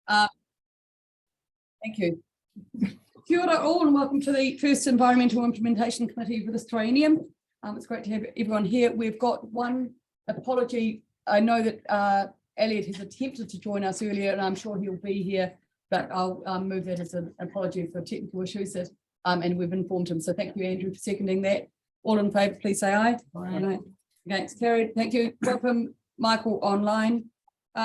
Thank you. Kia ora all and welcome to the first Environmental Implementation Committee for this triennium. It's great to have everyone here. We've got one apology. I know that Elliot has attempted to join us earlier and I'm sure he'll be here, but I'll move that as an apology for technical issues that, and we've informed him. So thank you, Andrew, for seconding that. All in favour, please say aye. Aye. Against, carried. Thank you. Welcome, Michael, online.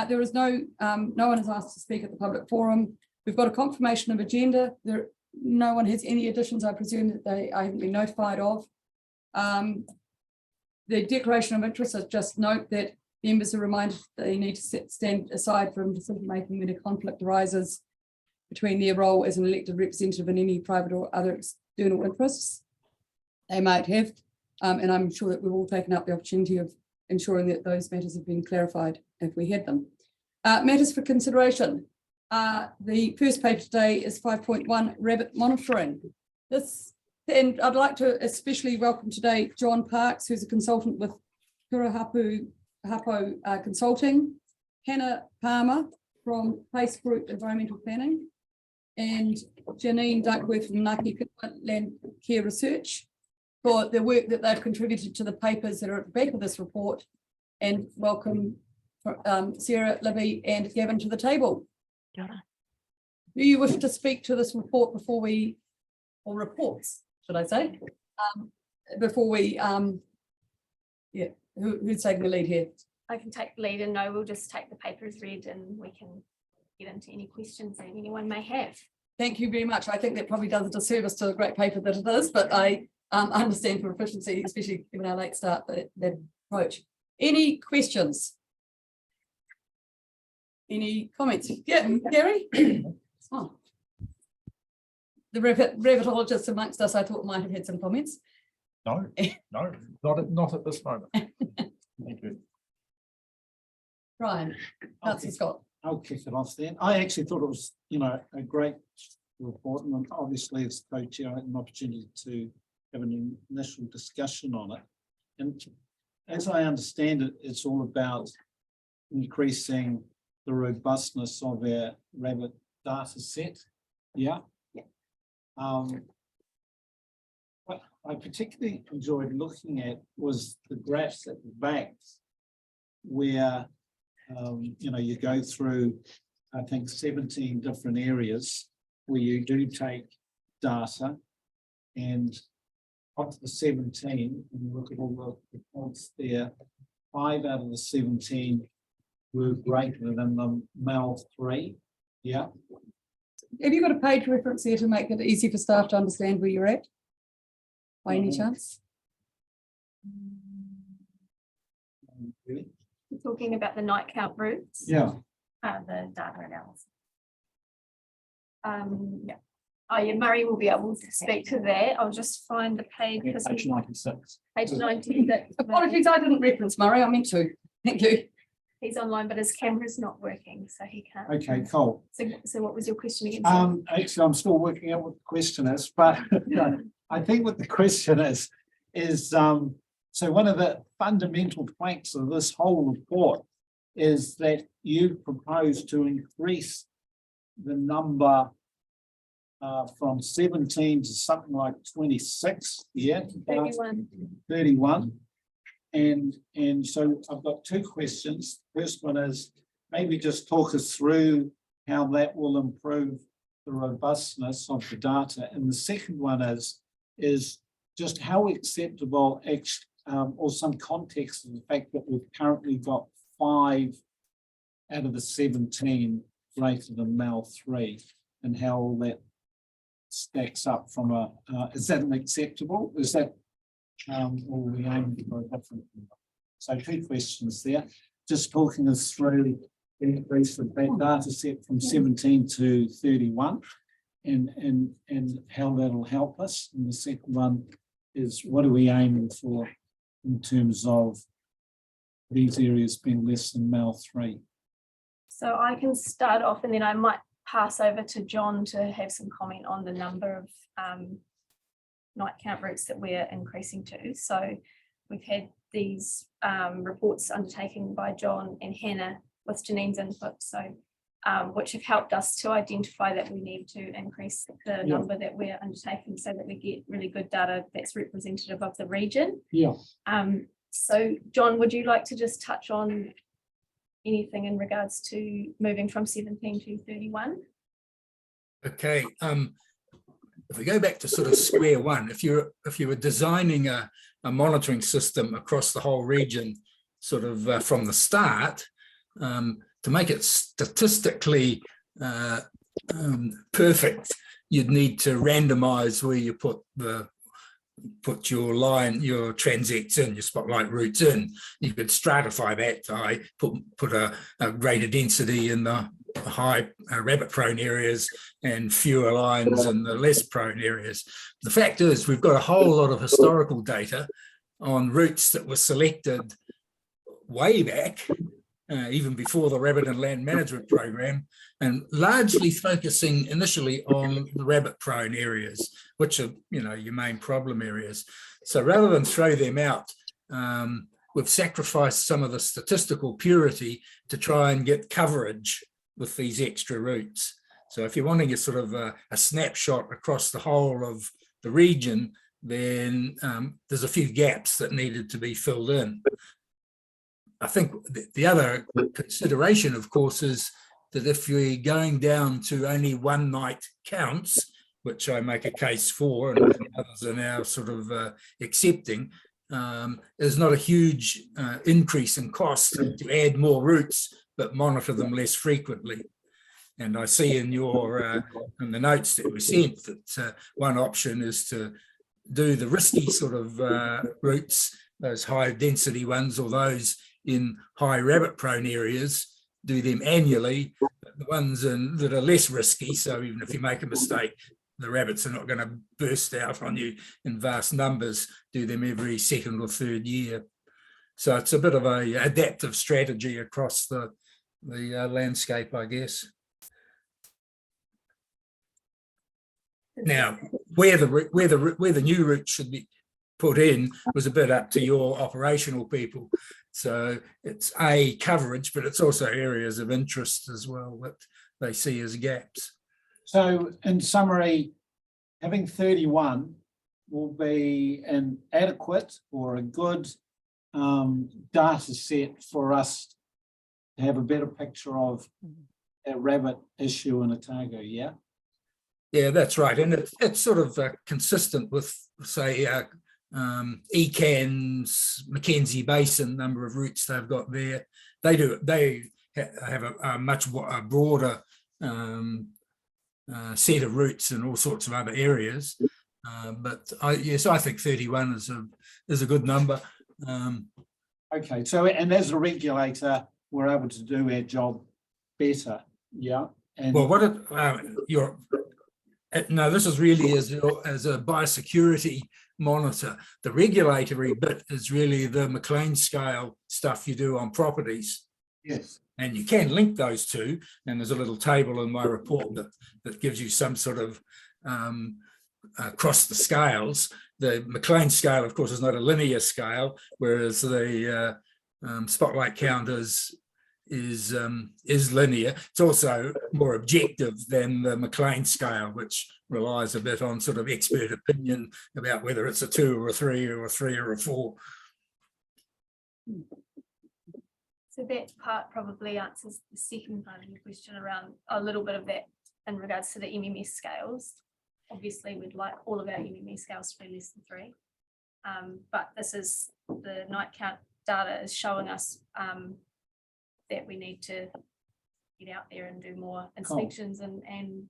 There is no one has asked to speak at the public forum. We've got a confirmation of agenda. No one has any additions, I presume, that I haven't been notified of. The declaration of interest, I just note that members are reminded that they need to stand aside from decision making when a conflict arises between their role as an elected representative and any private or other external interests they might have. And I'm sure that we've all taken up the opportunity of ensuring that those matters have been clarified if we had them. Matters for consideration. The first paper today is 5.1 rabbit monitoring. And I'd like to especially welcome today John Parks, who's a consultant with Kurahapu Consulting, Hannah Palmer from Pace Group Environmental Planning, and Janine Duckworth from Ngāti Whenua Land Care Research for the work that they've contributed to the papers that are at the back of this report. And welcome Sarah, Libby and Gavin to the table. Do you wish to speak to this report before we, or reports, should I say, before we, yeah, who's taking the lead here? I can take the lead, and no, we'll just take the paper as read and we can get into any questions that anyone may have. Thank you very much. I think that probably does a disservice to the great paper that it is, but I understand for efficiency, especially given our late start, that approach. Any questions? Any comments? Yeah, Gary? Oh. The rabbitologists amongst us, I thought, might have had some comments. No, no, not at this moment. Thank you. Brian, Councillor Scott. I'll kick it off then. I actually thought it was, a great report, and obviously as co-chair, I had an opportunity to have an initial discussion on it. And as I understand it, it's all about increasing the robustness of our rabbit data set. Yeah. What I particularly enjoyed looking at was the graphs at the back, where you go through, I think, 17 different areas where you do take data, and up to the 17, when you look at all the points there, 5 out of the 17 were greater than the male 3. Yeah. Have you got a page reference there to make it easy for staff to understand where you're at? By any chance? Really? We're talking about the night count routes. Yeah. The data analysis. Yeah. Oh, yeah, Murray will be able to speak to that. I'll just find the page. Yeah, page 96. Page 96. Apologies, I didn't reference Murray. I meant to. Thank you. He's online, but his camera's not working, so he can't. Okay, cool. So what was your question again? Actually, I'm still working out what the question is, but I think what the question is so one of the fundamental planks of this whole report is that you propose to increase the number from 17 to something like 26, yeah? 31. 31. And so I've got two questions. First one is maybe just talk us through how that will improve the robustness of the data. And the second one is just how acceptable or some context of the fact that we've currently got 5 out of the 17 greater than male 3, and how all that stacks up from is that an acceptable? Is that or we aim for a different number? So 2 questions there. Just talking us through the increase of that data set from 17 to 31 and how that'll help us. And the second one is what are we aiming for in terms of these areas being less than male 3? So I can start off and then I might pass over to John to have some comment on the number of night count routes that we're increasing to. So we've had these reports undertaken by John and Hannah with Janine's input. So which have helped us to identify that we need to increase the number that we're undertaking so that we get really good data that's representative of the region. Yeah. So John, would you like to just touch on anything in regards to moving from 17 to 31? Okay, if we go back to sort of square one, if you were designing a monitoring system across the whole region, sort of from the start, to make it statistically perfect, you'd need to randomize where you put your transects in, your spotlight routes in. You could stratify that by put a greater density in the high rabbit prone areas and fewer lines in the less prone areas. The fact is we've got a whole lot of historical data on routes that were selected way back, even before the Rabbit and Land Management Program, and largely focusing initially on the rabbit prone areas, which are, your main problem areas. So rather than throw them out, we've sacrificed some of the statistical purity to try and get coverage with these extra routes. So if you're wanting a sort of a snapshot across the whole of the region, then there's a few gaps that needed to be filled in. I think the other consideration, of course, is that if you're going down to only one night counts, which I make a case for, and others are now sort of accepting, there's not a huge increase in cost to add more routes, but monitor them less frequently. And I see in in the notes that were sent that one option is to do the risky sort of routes, those high density ones, or those in high rabbit prone areas, do them annually. But the ones that are less risky, so even if you make a mistake, the rabbits are not going to burst out on you in vast numbers, do them every second or third year. So it's a bit of a adaptive strategy across the landscape, I guess. Now, where the new route should be put in was a bit up to your operational people. So it's coverage, but it's also areas of interest as well that they see as gaps. So in summary, having 31 will be an adequate or a good data set for us to have a better picture of a rabbit issue in Otago, yeah? Yeah, that's right. And it's sort of consistent with, say, ECAN's Mackenzie Basin number of routes they've got there. They have a much broader set of routes in all sorts of other areas. But I think 31 is a good number. Okay, so and as a regulator, we're able to do our job better, yeah? And Well, no, this is really as a biosecurity monitor. The regulatory bit is really the McLean scale stuff you do on properties. yes, And you can link those two. And there's a little table in my report that gives you some sort of across the scales. The McLean scale, of course, is not a linear scale, whereas the spotlight count is linear. It's also more objective than the McLean scale, which relies a bit on sort of expert opinion about whether it's a 2 or a 3 or a 3 or a 4. So that part probably answers the second part of your question around a little bit of that in regards to the MMS scales. Obviously, we'd like all of our MMS scales to be less than 3. But this is the night count data is showing us that we need to get out there and do more inspections and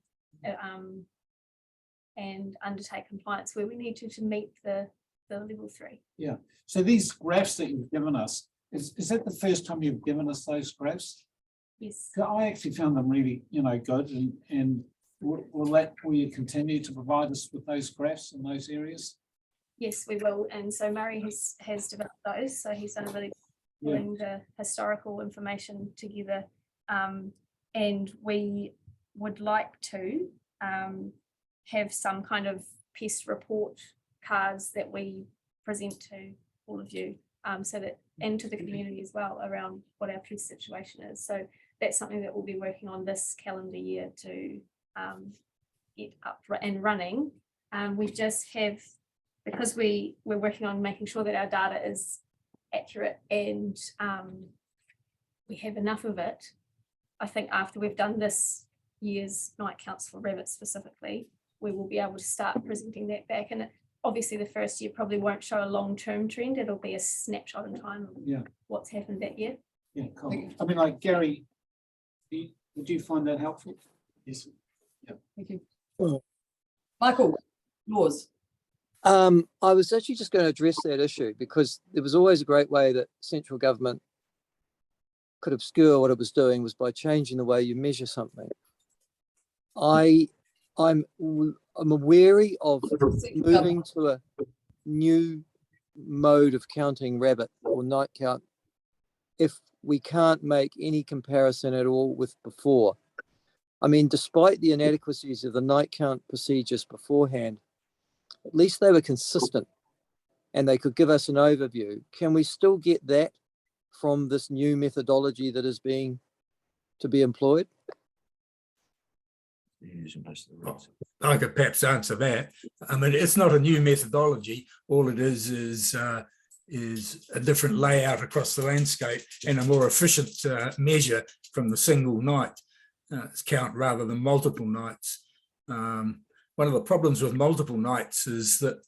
undertake compliance where we need to meet the level 3. yeah. So these graphs that you've given us, is that the first time you've given us those graphs? Yes. I actually found them really, good, and will you continue to provide us with those graphs in those areas? Yes, we will. And so Murray has developed those. So he's done a really pulling the historical information together, and we would like to have some kind of pest report cards that we present to all of you, so that and to the community as well around what our pest situation is. So that's something that we'll be working on this calendar year to get up and running. We just have, because we're working on making sure that our data is accurate and we have enough of it. I think after we've done this year's night counts for rabbits specifically, we will be able to start presenting that back. And obviously the first year probably won't show a long-term trend. It'll be a snapshot in time of Yeah. what's happened that year. Yeah, cool. I mean, like Gary, would you find that helpful? Yes. Thank you. Well- Michael, yours. I was actually just going to address that issue because there was always a great way that central government could obscure what it was doing was by changing the way you measure something. I'm wary of moving to a new mode of counting rabbit or night count if we can't make any comparison at all with before. I mean, despite the inadequacies of the night count procedures beforehand, at least they were consistent and they could give us an overview. Can we still get that from this new methodology that is being to be employed? I could perhaps answer that. I mean, it's not a new methodology. All it is a different layout across the landscape and a more efficient measure from the single night count rather than multiple nights. One of the problems with multiple nights is that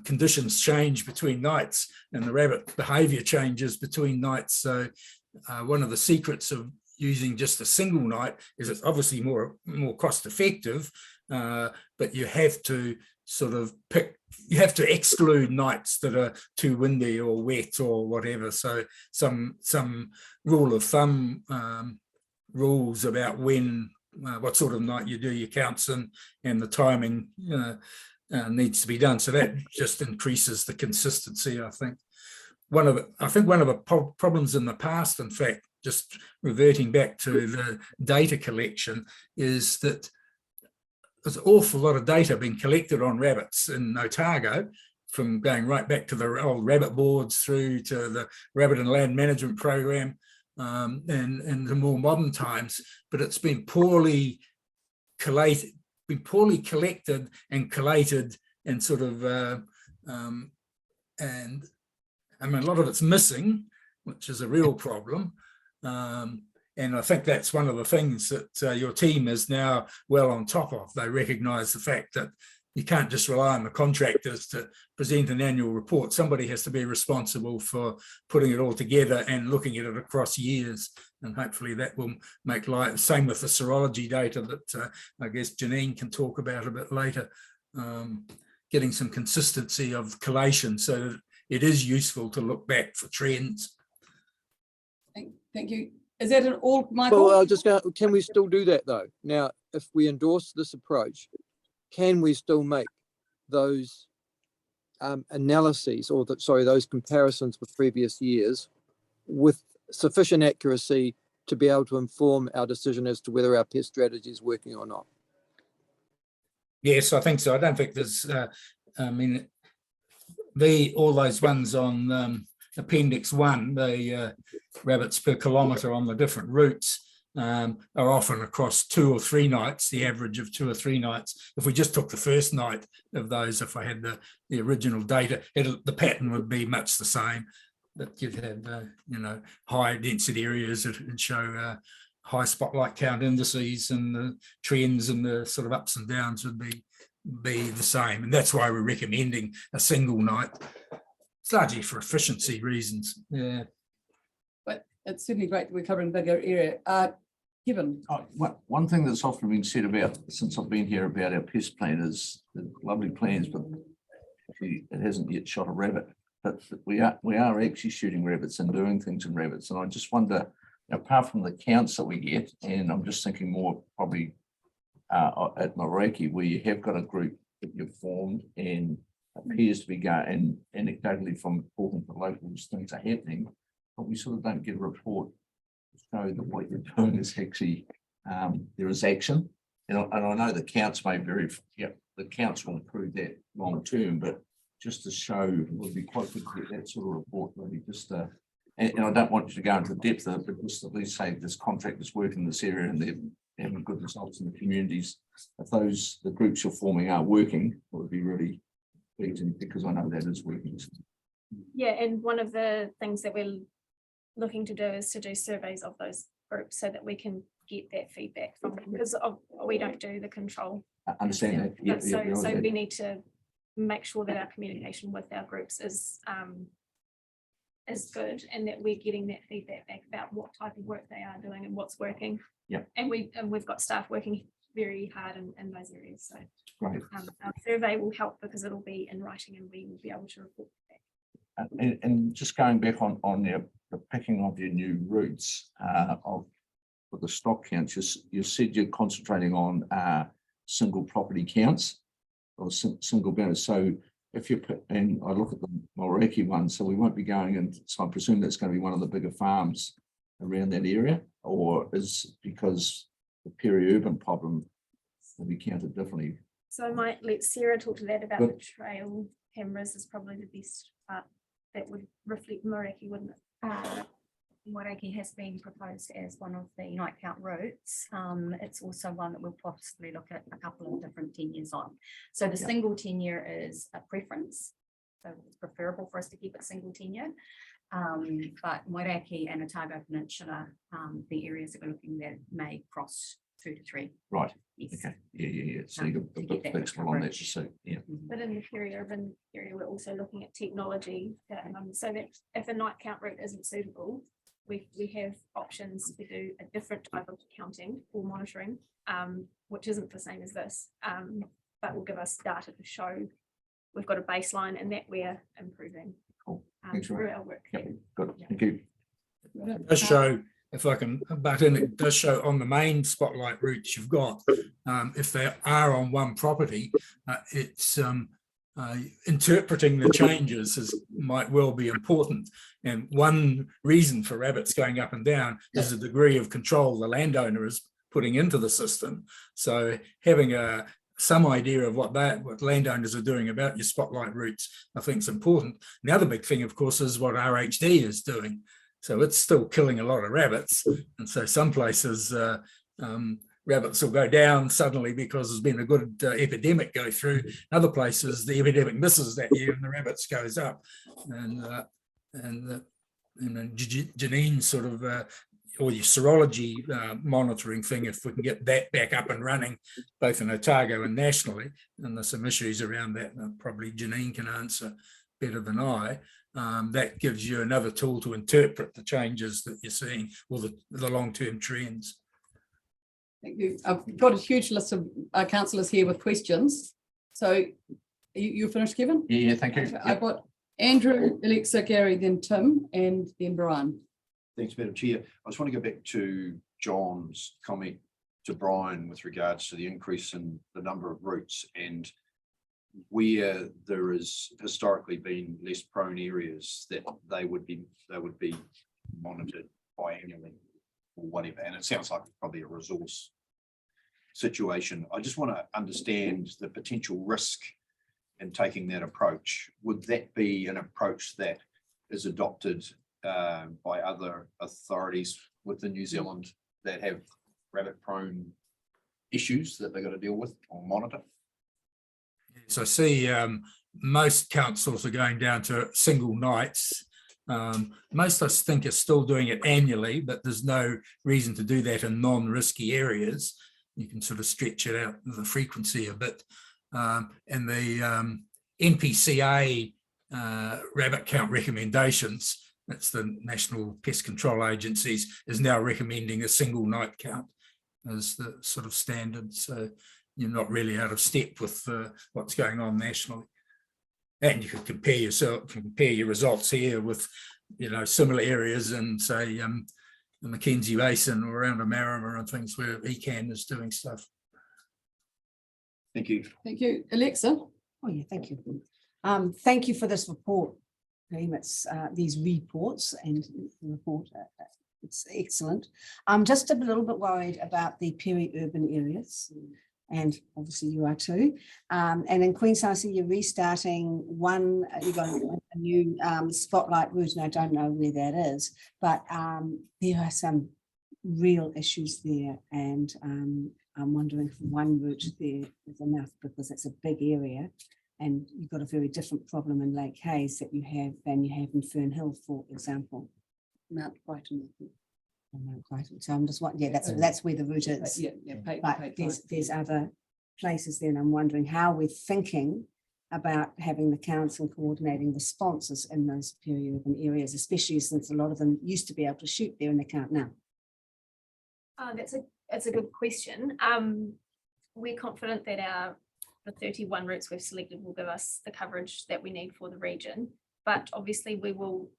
conditions change between nights and the rabbit behavior changes between nights. So one of the secrets of using just a single night is it's obviously more cost effective, but you have to sort of you have to exclude nights that are too windy or wet or whatever. So some rule of thumb rules about when what sort of night you do your counts in and the timing needs to be done. So that just increases the consistency, I think. One of the problems in the past, in fact, just reverting back to the data collection, is that there's an awful lot of data being collected on rabbits in Otago, from going right back to the old rabbit boards through to the rabbit and land management program and the more modern times, but it's been poorly collected and collated and sort of and I mean, a lot of it's missing, which is a real problem. And I think that's one of the things that your team is now well on top of. They recognise the fact that you can't just rely on the contractors to present an annual report. Somebody has to be responsible for putting it all together and looking at it across years. And hopefully that will make life, same with the serology data that I guess Janine can talk about a bit later, getting some consistency of collation so that it is useful to look back for trends. Thank you. Is that all, Michael? Well, can we still do that though? Now, if we endorse this approach, can we still make those analyses or those comparisons with previous years with sufficient accuracy to be able to inform our decision as to whether our pest strategy is working or not? Yes, I think so. I don't think there's, I mean, all those ones on Appendix 1, the rabbits per kilometre on the different routes are often across 2 or 3 nights, the average of 2 or 3 nights. If we just took the first night of those, if I had the original data, the pattern would be much the same. That you'd have, high density areas and show high spotlight count indices, and the trends and the sort of ups and downs would be the same. And that's why we're recommending a single night. It's largely for efficiency reasons. Yeah. But it's certainly great that we're covering a bigger area. Kevin. One thing that's often been said about, since I've been here, about our pest plan is lovely plans, but actually it hasn't yet shot a rabbit. But we are actually shooting rabbits and doing things in rabbits. And I just wonder, apart from the counts that we get, and I'm just thinking more probably at Meraki, where you have got a group that you've formed and appears to be going, and anecdotally from talking to locals, things are happening, but we sort of don't get a report to show that what you're doing is actually, there is action. And I know the counts may vary, the counts will improve that long term, but just to show, it would be quite good to get that sort of report, maybe just and I don't want you to go into the depth of it, but just at least say this contractor's working in this area and they're having good results in the communities. If the groups you're forming are working, it would be really pleasing, because I know that is working. Yeah, and one of the things that we're looking to do is to do surveys of those groups so that we can get that feedback from them, because we don't do the control. I understand that. Yeah, But yeah, So yeah. we need to make sure that our communication with our groups is good, and that we're getting that feedback back about what type of work they are doing and what's working. Yeah. And we've got staff working very hard in those areas, so Great. our survey will help because it'll be in writing and we will be able to report back. And just going back on the picking of your new routes for the stock counts, you said you're concentrating on single property counts or single banners. So if you put, and I look at the Moreki one, so we won't be going in, so I presume that's going to be one of the bigger farms around that area, or is because the peri-urban problem will be counted differently? So I might let Sarah talk to that about Good. the trail cameras is probably the best part that would reflect Moreki, wouldn't it? Moreki has been proposed as one of the night count routes. It's also one that we'll possibly look at a couple of different tenures on. So the single tenure is a preference. So it's preferable for us to keep it single tenure. But Moreki and Otago Peninsula, the areas that we're looking at may cross 2 to 3. Right. Yes. Okay. Yeah. So you're To a get bit that flexible on that. coverage. So yeah. Mhm. But in the peri-urban area, we're also looking at technology, so that if a night count route isn't suitable, we have options to do a different type of counting or monitoring, which isn't the same as this, but will give us data to show we've got a baseline and that we're improving. Cool. Thanks, Through Ray. our work. Yep. Good. Thank you. It does show, if I can butt in, it does show on the main spotlight routes you've got, if they are on one property, it's interpreting the changes might well be important. And one reason for rabbits going up and down is the degree of control the landowner is putting into the system. So having some idea of what landowners are doing about your spotlight routes, I think is important. The other big thing, of course, is what RHD is doing. So it's still killing a lot of rabbits. And so some places, rabbits will go down suddenly because there's been a good epidemic go through. Other places, the epidemic misses that year and the rabbits goes up. And Janine sort of, or your serology monitoring thing, if we can get that back up and running, both in Otago and nationally, and there's some issues around that, probably Janine can answer better than I. That gives you another tool to interpret the changes that you're seeing, or the long-term trends. Thank you. I've got a huge list of councillors here with questions. So you finished, Kevin? Yeah, thank you. I've got Andrew, Alexa, Gary, then Tim, and then Brian. Thanks, Madam Chair. I just want to go back to John's comment to Brian with regards to the increase in the number of routes, and where there has historically been less prone areas, that they would be monitored biannually or whatever. And it sounds like probably a resource situation. I just want to understand the potential risk in taking that approach. Would that be an approach that is adopted by other authorities within New Zealand that have rabbit prone issues that they've got to deal with or monitor? So I see most councils are going down to single nights. Most I think are still doing it annually, but there's no reason to do that in non-risky areas. You can sort of stretch it out, the frequency a bit. And the NPCA rabbit count recommendations, that's the National Pest Control Agencies, is now recommending a single night count as the sort of standard. So you're not really out of step with what's going on nationally. And you could compare your results here with, similar areas in, say, the Mackenzie Basin or around Amarama and things where ECAN is doing stuff. Thank you. Thank you. Alexa? Oh, yeah, thank you. Thank you for this report, Graham. It's these reports and the report. It's excellent. I'm just a little bit worried about the peri-urban areas. and obviously you are too. And in Queenstown, so you're restarting one, you've got a new spotlight route, and I don't know where that is, but there are some real issues there, and I'm wondering if one route there is enough, because it's a big area. And you've got a very different problem in Lake Hayes that you have than you have in Fernhill, for example. Mount Brighton. So I'm just wondering, yeah, that's where the route is. Yeah. But there's other places there, and I'm wondering how we're thinking about having the council coordinating the sponsors in those peri-urban areas, especially since a lot of them used to be able to shoot there and they can't now. That's a good question. We're confident that the 31 routes we've selected will give us the coverage that we need for the region, but obviously we will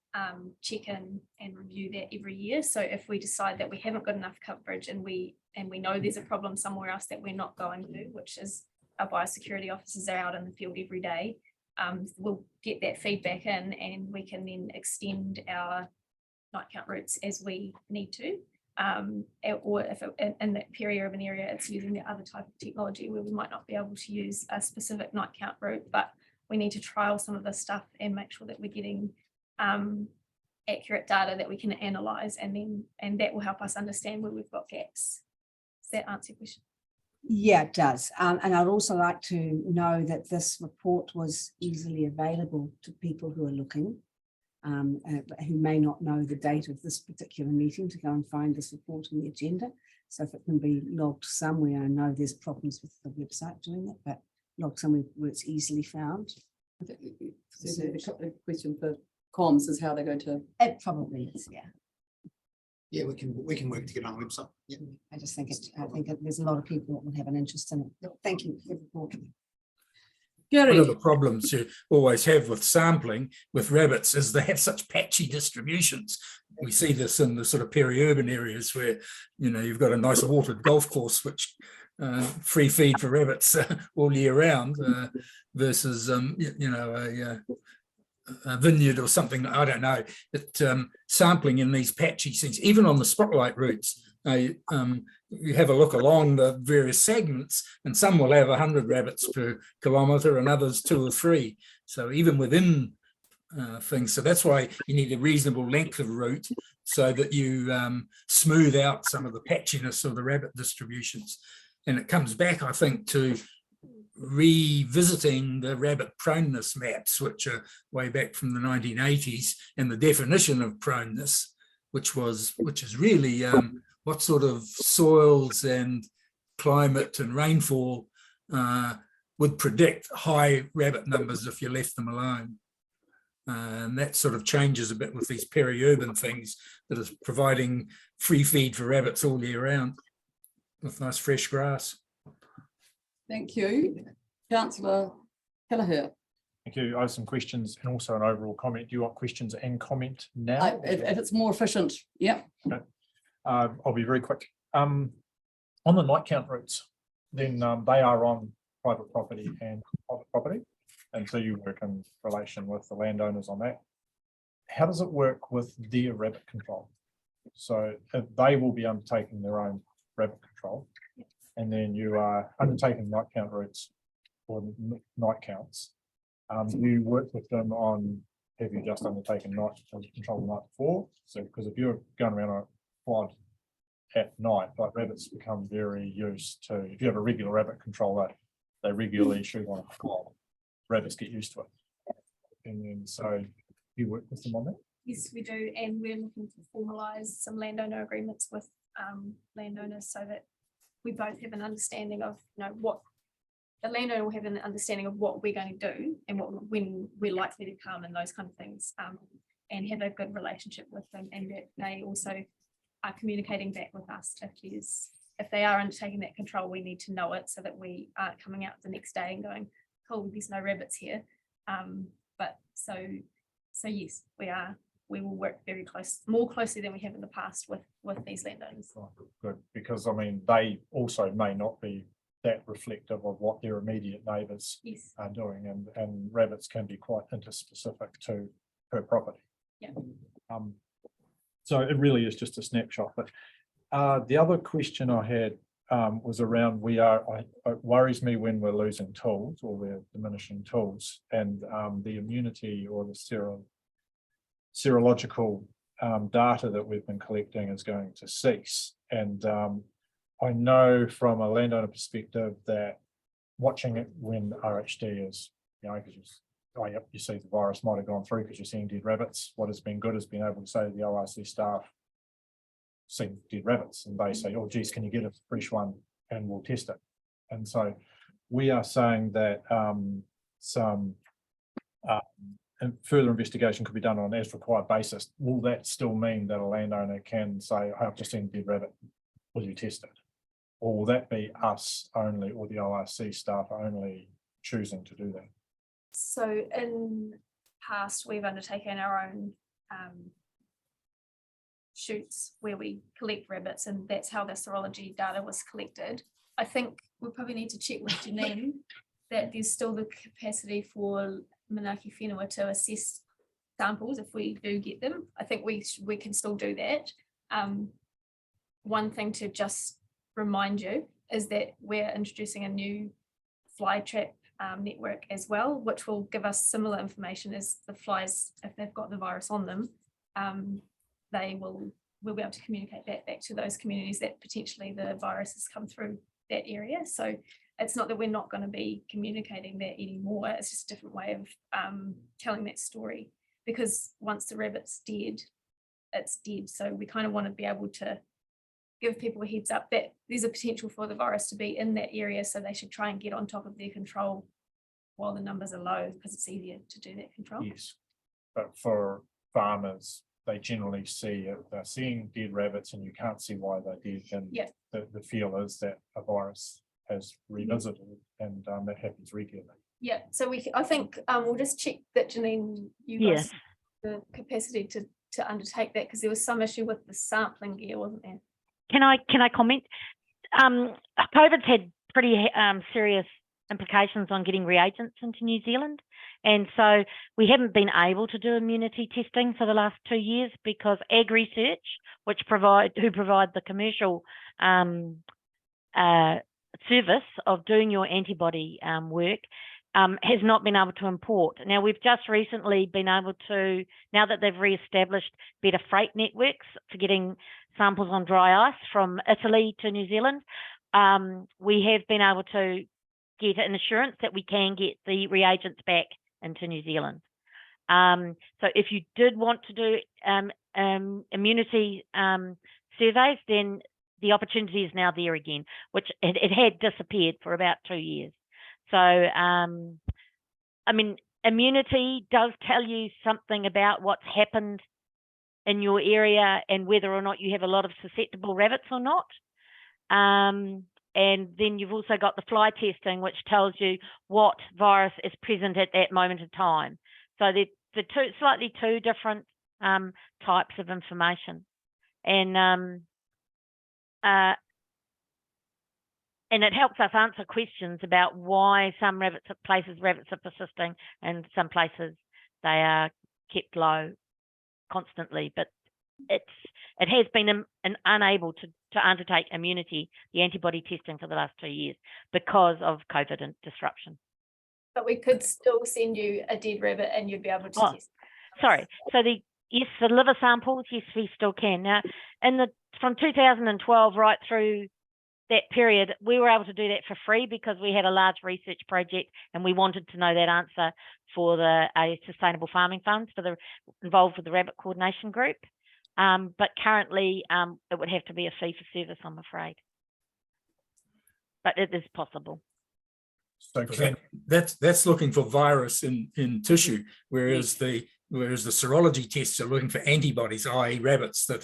check in and review that every year. So if we decide that we haven't got enough coverage and we know there's a problem somewhere else that we're not going to, which is our biosecurity officers are out in the field every day, we'll get that feedback in, and we can then extend our night count routes as we need to. Or if in that peri-urban area, it's using the other type of technology where we might not be able to use a specific night count route, but we need to trial some of this stuff and make sure that we're getting accurate data that we can analyze, and that will help us understand where we've got gaps. Does that answer your question? Yeah, it does. And I'd also like to know that this report was easily available to people who are looking, who may not know the date of this particular meeting, to go and find this report on the agenda. So if it can be logged somewhere, I know there's problems with the website doing it, but logged somewhere where it's easily found. I think the question for comms is how they're going to. It probably is, yeah. Yeah, we can work to get on the website. Yeah. I just think there's a lot of people that will have an interest in it. Thank you for the report. Gary. One of the problems you always have with sampling with rabbits is they have such patchy distributions. We see this in the sort of peri-urban areas where, you know, you've got a nice watered golf course, which free feed for rabbits all year round versus, you know, a vineyard or something. I don't know. But sampling in these patchy things, even on the spotlight routes, you have a look along the various segments, and some will have 100 rabbits per kilometre and others 2 or 3. So even within things, so that's why you need a reasonable length of route so that you smooth out some of the patchiness of the rabbit distributions. And it comes back, I think, to revisiting the rabbit proneness maps, which are way back from the 1980s, and the definition of proneness, which is really what sort of soils and climate and rainfall would predict high rabbit numbers if you left them alone. And that sort of changes a bit with these peri-urban things that is providing free feed for rabbits all year round with nice fresh grass. Thank you. Councillor Kelleher. Thank you. I have some questions and also an overall comment. Do you want questions and comment now? If it's more efficient, yeah. Okay. I'll be very quick. On the night count routes, then they are on private property and public property. And so you work in relation with the landowners on that. How does it work with their rabbit control? So if they will be undertaking their own rabbit control, and then you are undertaking night count routes or night counts. You work with them on, have you just undertaken night control the night before? So because if you're going around a quad at night, like rabbits become very used to, if you have a regular rabbit controller, they regularly shoot on a quad. Rabbits get used to it. And then so you work with them on that? Yes, we do, and we're looking to formalise some landowner agreements with landowners so that we both have an understanding of, you know, what the landowner will have an understanding of what we're going to do and when we're likely to come and those kind of things, and have a good relationship with them, and that they also are communicating back with us if they are undertaking that control. We need to know it so that we aren't coming out the next day and going, cool, there's no rabbits here. But so yes, we will work very more closely than we have in the past with these landowners. Oh, good, because I mean, they also may not be that reflective of what their immediate neighbours are doing, and rabbits can be quite interspecific to per property. Yeah. So it really is just a snapshot. But the other question I had was around, it worries me when we're losing tools or we're diminishing tools, and the immunity or the serological data that we've been collecting is going to cease. And I know from a landowner perspective that watching it when RHD is, because you see the virus might have gone through because you're seeing dead rabbits. What has been good has been able to say to the ORC staff, seen dead rabbits, and they say, oh geez, can you get a fresh one and we'll test it. And so we are saying that some further investigation could be done on an as required basis. Will that still mean that a landowner can say, I've just seen a dead rabbit, will you test it? Or will that be us only, or the ORC staff only choosing to do that? So in past, we've undertaken our own shoots where we collect rabbits, and that's how the serology data was collected. I think we probably need to check with Janine that there's still the capacity for Manaaki Whenua to assess samples if we do get them. I think we can still do that. One thing to just remind you is that we're introducing a new fly trap network as well, which will give us similar information as the flies. If they've got the virus on them, we'll be able to communicate that back to those communities that potentially the virus has come through that area. So it's not that we're not going to be communicating that anymore. It's just a different way of telling that story, because once the rabbit's dead, it's dead. So we kind of want to be able to give people a heads up that there's a potential for the virus to be in that area, so they should try and get on top of their control while the numbers are low, because it's easier to do that control. Yes, but for farmers, they generally see it, they're seeing dead rabbits and you can't see why they're dead, and the feel is that a virus has revisited, and that happens regularly. Yeah, so I think we'll just check that, Janine, you guys have the capacity to undertake that, because there was some issue with the sampling gear, wasn't there? Can I comment? COVID's had pretty serious implications on getting reagents into New Zealand, and so we haven't been able to do immunity testing for the last 2 years because Ag Research, who provide the commercial service of doing your antibody work, has not been able to import. Now, we've just recently been able to, now that they've re-established better freight networks for getting samples on dry ice from Italy to New Zealand, we have been able to get an assurance that we can get the reagents back into New Zealand. So if you did want to do immunity surveys, then the opportunity is now there again, which it had disappeared for about 2 years. So, I mean, immunity does tell you something about what's happened in your area and whether or not you have a lot of susceptible rabbits or not. And then you've also got the fly testing, which tells you what virus is present at that moment of time. So they're slightly two different types of information. And it helps us answer questions about why some places rabbits are persisting and some places they are kept low constantly. But it has been unable to undertake the antibody testing for the last 2 years because of COVID and disruption. But we could still send you a dead rabbit and you'd be able to test. Sorry. So the liver samples, yes, we still can. Now, from 2012 right through that period, we were able to do that for free because we had a large research project and we wanted to know that answer for the Sustainable Farming Funds involved with the Rabbit Coordination Group. But currently, it would have to be a fee for service, I'm afraid. But it is possible. So that's looking for virus in tissue, whereas the serology tests are looking for antibodies, i.e. rabbits that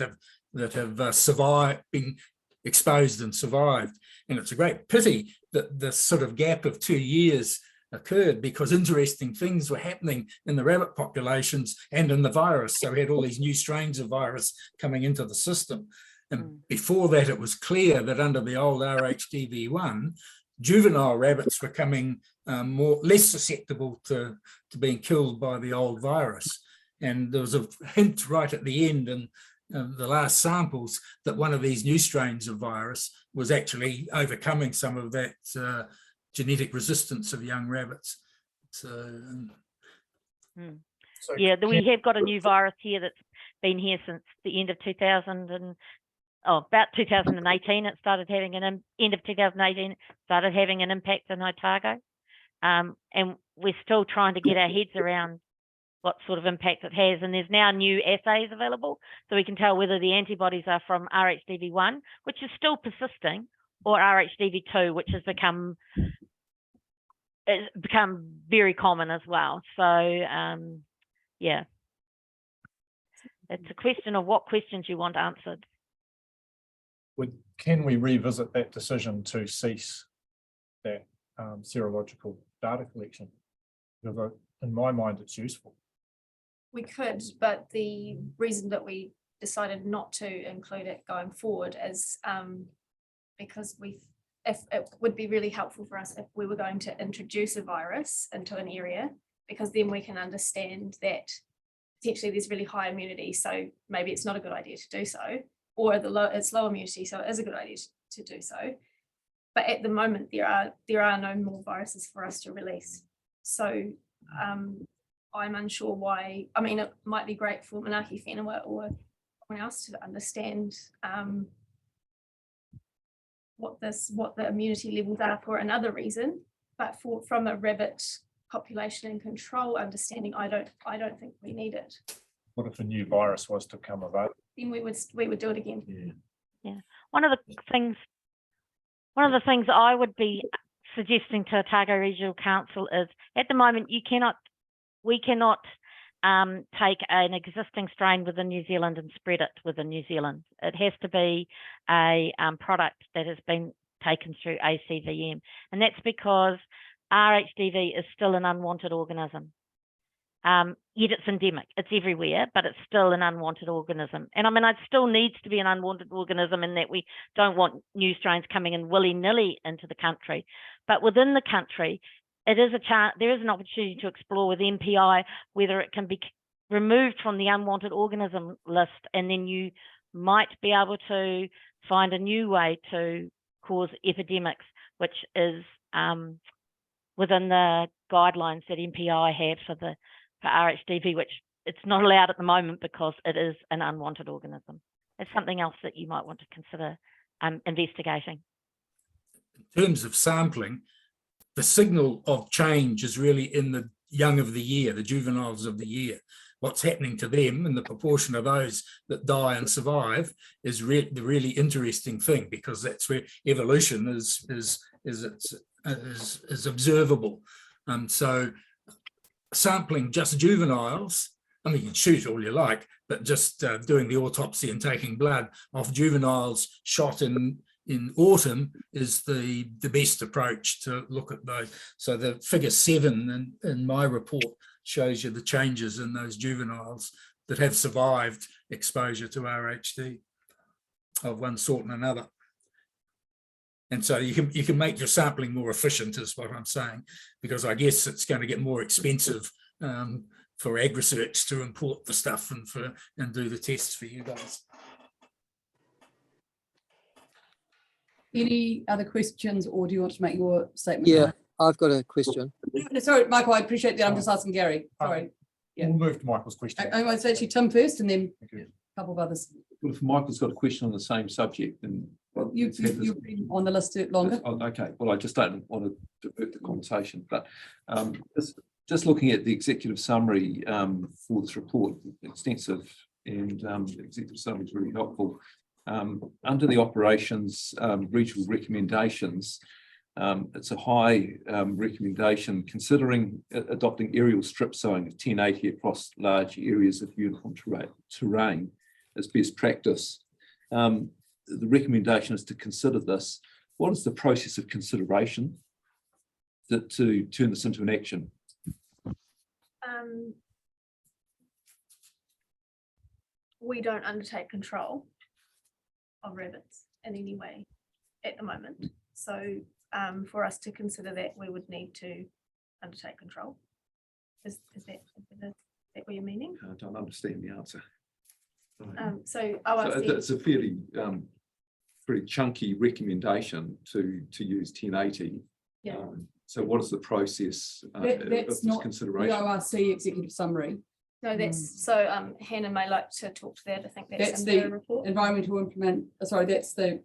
have survived, been exposed and survived. And it's a great pity that the sort of gap of 2 years occurred, because interesting things were happening in the rabbit populations and in the virus. So we had all these new strains of virus coming into the system. And before that, it was clear that under the old RHDV1, juvenile rabbits were coming less susceptible to being killed by the old virus. And there was a hint right at the end the last samples, that one of these new strains of virus was actually overcoming some of that genetic resistance of young rabbits. So, Yeah, we have got a new virus here that's been here since the end of 2018. It started having end of 2018 started having an impact on Otago, and we're still trying to get our heads around what sort of impact it has. And there's now new assays available, so we can tell whether the antibodies are from RHDV1, which is still persisting, or RHDV2, which has become very common as well. So yeah, it's a question of what questions you want answered. Can we revisit that decision to cease that serological data collection? Because in my mind, it's useful. We could, but the reason that we decided not to include it going forward is because if it would be really helpful for us if we were going to introduce a virus into an area, because then we can understand that potentially there's really high immunity, so maybe it's not a good idea to do so, or it's low immunity, so it is a good idea to do so. But at the moment, there are no more viruses for us to release. So I'm unsure why. I mean, it might be great for Manaaki Whenua or someone else to understand what the immunity levels are for another reason, but from a rabbit population and control understanding, I don't think we need it. What if a new virus was to come available? Then we would do it again. Yeah, one of the things I would be suggesting to Otago Regional Council is, at the moment, we cannot take an existing strain within New Zealand and spread it within New Zealand. It has to be a product that has been taken through ACVM, and that's because RHDV is still an unwanted organism. Yet it's endemic, it's everywhere, but it's still an unwanted organism. And I mean, it still needs to be an unwanted organism in that we don't want new strains coming in willy-nilly into the country. But within the country, there is an opportunity to explore with MPI whether it can be removed from the unwanted organism list, and then you might be able to find a new way to cause epidemics, which is within the guidelines that MPI have for RHDV, which it's not allowed at the moment because it is an unwanted organism. It's something else that you might want to consider investigating. in terms of sampling, the signal of change is really in the young of the year, the juveniles of the year. What's happening to them and the proportion of those that die and survive is the really interesting thing, because that's where evolution is observable. So sampling just juveniles, I mean, you can shoot all you like, but just doing the autopsy and taking blood off juveniles shot in autumn is the best approach to look at those. So the figure 7 in my report shows you the changes in those juveniles that have survived exposure to RHD of one sort and another. And so you can make your sampling more efficient, is what I'm saying, because I guess it's going to get more expensive for AgResearch to import the stuff and do the tests for you guys. Any other questions, or do you want to make your statement? Yeah, I've got a question. No, sorry, Michael, I appreciate that. I'm just asking Gary. Sorry. Yeah. We'll move to Michael's question. It's actually Tim first and then Thank you. a couple of others. Well, if Michael's got a question on the same subject, then. Well, You've been on the list longer. Okay, well, I just don't want to divert the conversation, but just looking at the executive summary for this report, extensive, and the executive summary is really helpful. Under the operations regional recommendations, it's a high recommendation considering adopting aerial strip sowing of 1080 across large areas of uniform terrain as best practice. The recommendation is to consider this. What is the process of consideration to turn this into an action? We don't undertake control of rabbits in any way at the moment. So for us to consider that, we would need to undertake control. Is that what you're meaning? I don't understand the answer. So So ORC, it's a fairly pretty chunky recommendation to use 1080. Yeah. So what is the process of That's this not the consideration? ORC executive summary. no, that's, so Hannah may like to talk to that. I think that's That's in the the report. environmental implement, sorry, that's the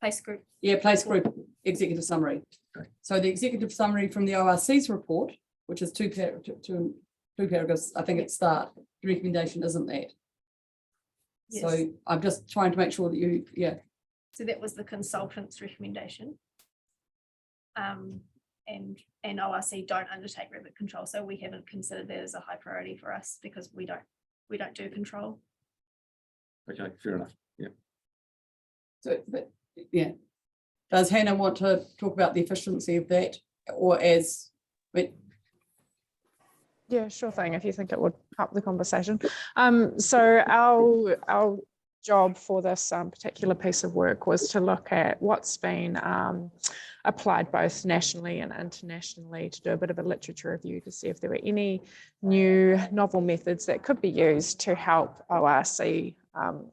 Place group. place group executive summary. Okay. So the executive summary from the ORC's report, which is two paragraphs, I think at start, the recommendation isn't that. Yes. So I'm just trying to make sure that you, So that was the consultant's recommendation. And ORC don't undertake rabbit control, so we haven't considered that as a high priority for us because we don't do control. Okay, fair enough. Yeah. so, but, yeah. Does Hannah want to talk about the efficiency of that or as, but Yeah, sure thing, if you think it would help the conversation. So our job for this particular piece of work was to look at what's been applied both nationally and internationally, to do a bit of a literature review to see if there were any new novel methods that could be used to help ORC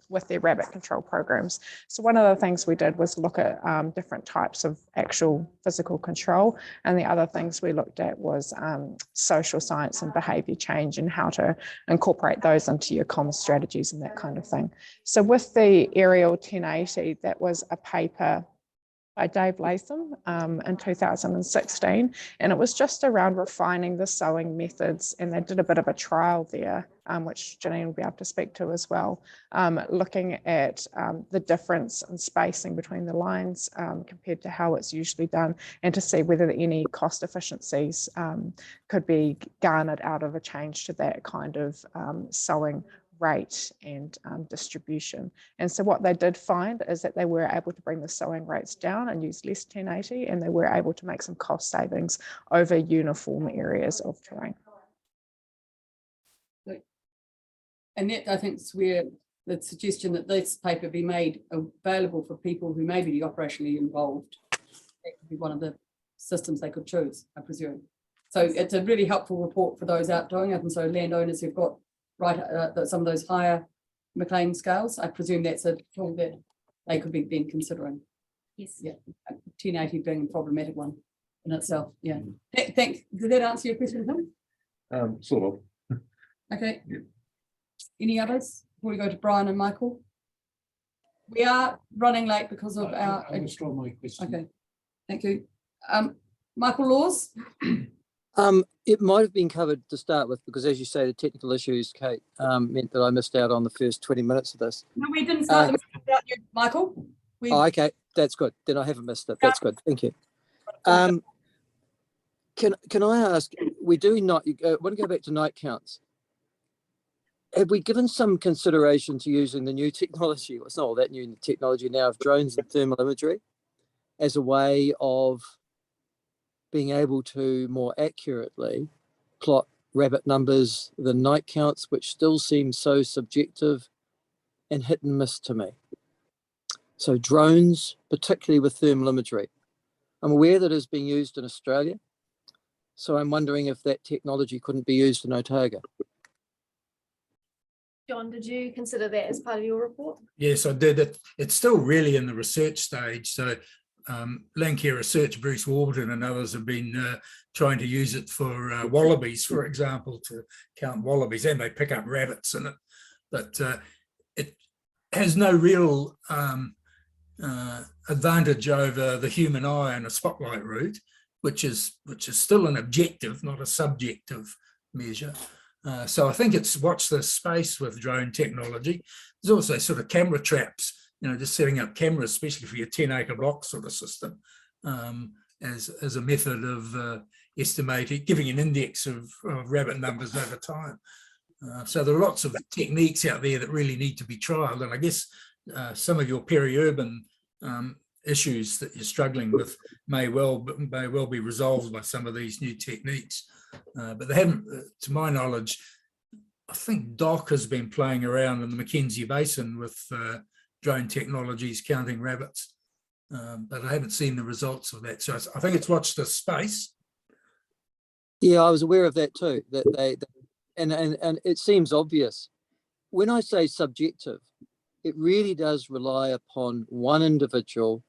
with their rabbit control programs. So one of the things we did was look at different types of actual physical control, and the other things we looked at was social science and behaviour change and how to incorporate those into your comms strategies and that kind of thing. So with the Aerial 1080, that was a paper by Dave Latham in 2016, and it was just around refining the sewing methods, and they did a bit of a trial there, which Janine will be able to speak to as well, looking at the difference in spacing between the lines compared to how it's usually done, and to see whether any cost efficiencies could be garnered out of a change to that kind of sewing rate and distribution. And so what they did find is that they were able to bring the sewing rates down and use less 1080, and they were able to make some cost savings over uniform areas of terrain. and that I think is where the suggestion that this paper be made available for people who may be operationally involved. That could be one of the systems they could choose, I presume. So it's a really helpful report for those out doing it, and so landowners who've got some of those higher McLean scales, I presume that's a tool that they could be then considering. Yes. Yeah, 1080 being a problematic one in itself. Yeah. Thanks. Did that answer your question, Tim? Sort of. Okay. Yeah. Any others before we go to Brian and Michael? We are running late because of our. I withdraw my question. Okay. Thank you. Michael Laws. It might have been covered to start with, because as you say, the technical issues, Kate, meant that I missed out on the first 20 minutes of this. No, we didn't start the meeting without you, Michael. Oh, okay, that's good. Then I haven't missed it. That's good. Thank you. Can I ask, we do not, I want to go back to night counts. Have we given some consideration to using the new technology? Well, it's not all that new technology now of drones and thermal imagery as a way of being able to more accurately plot rabbit numbers than night counts, which still seem so subjective and hit and miss to me. So drones, particularly with thermal imagery. I'm aware that it's being used in Australia, so I'm wondering if that technology couldn't be used in Otago. John, did you consider that as part of your report? Yes, I did. It's still really in the research stage. So Landcare Research, Bruce Warburton and others have been trying to use it for wallabies, for example, to count wallabies, and they pick up rabbits in it. But it has no real advantage over the human eye and a spotlight route, which is still an objective, not a subjective measure. So I think it's watch this space with drone technology. There's also sort of camera traps, just setting up cameras, especially for your 10-acre block sort of system, as a method of estimating, giving an index of rabbit numbers over time. So there are lots of techniques out there that really need to be trialed, and I guess some of your peri-urban issues that you're struggling with may well be resolved by some of these new techniques. But they haven't, to my knowledge. I think DOC has been playing around in the Mackenzie Basin with drone technologies counting rabbits, but I haven't seen the results of that. So I think it's watch this space. Yeah, I was aware of that too. That and it seems obvious when I say subjective, it really does rely upon one individual.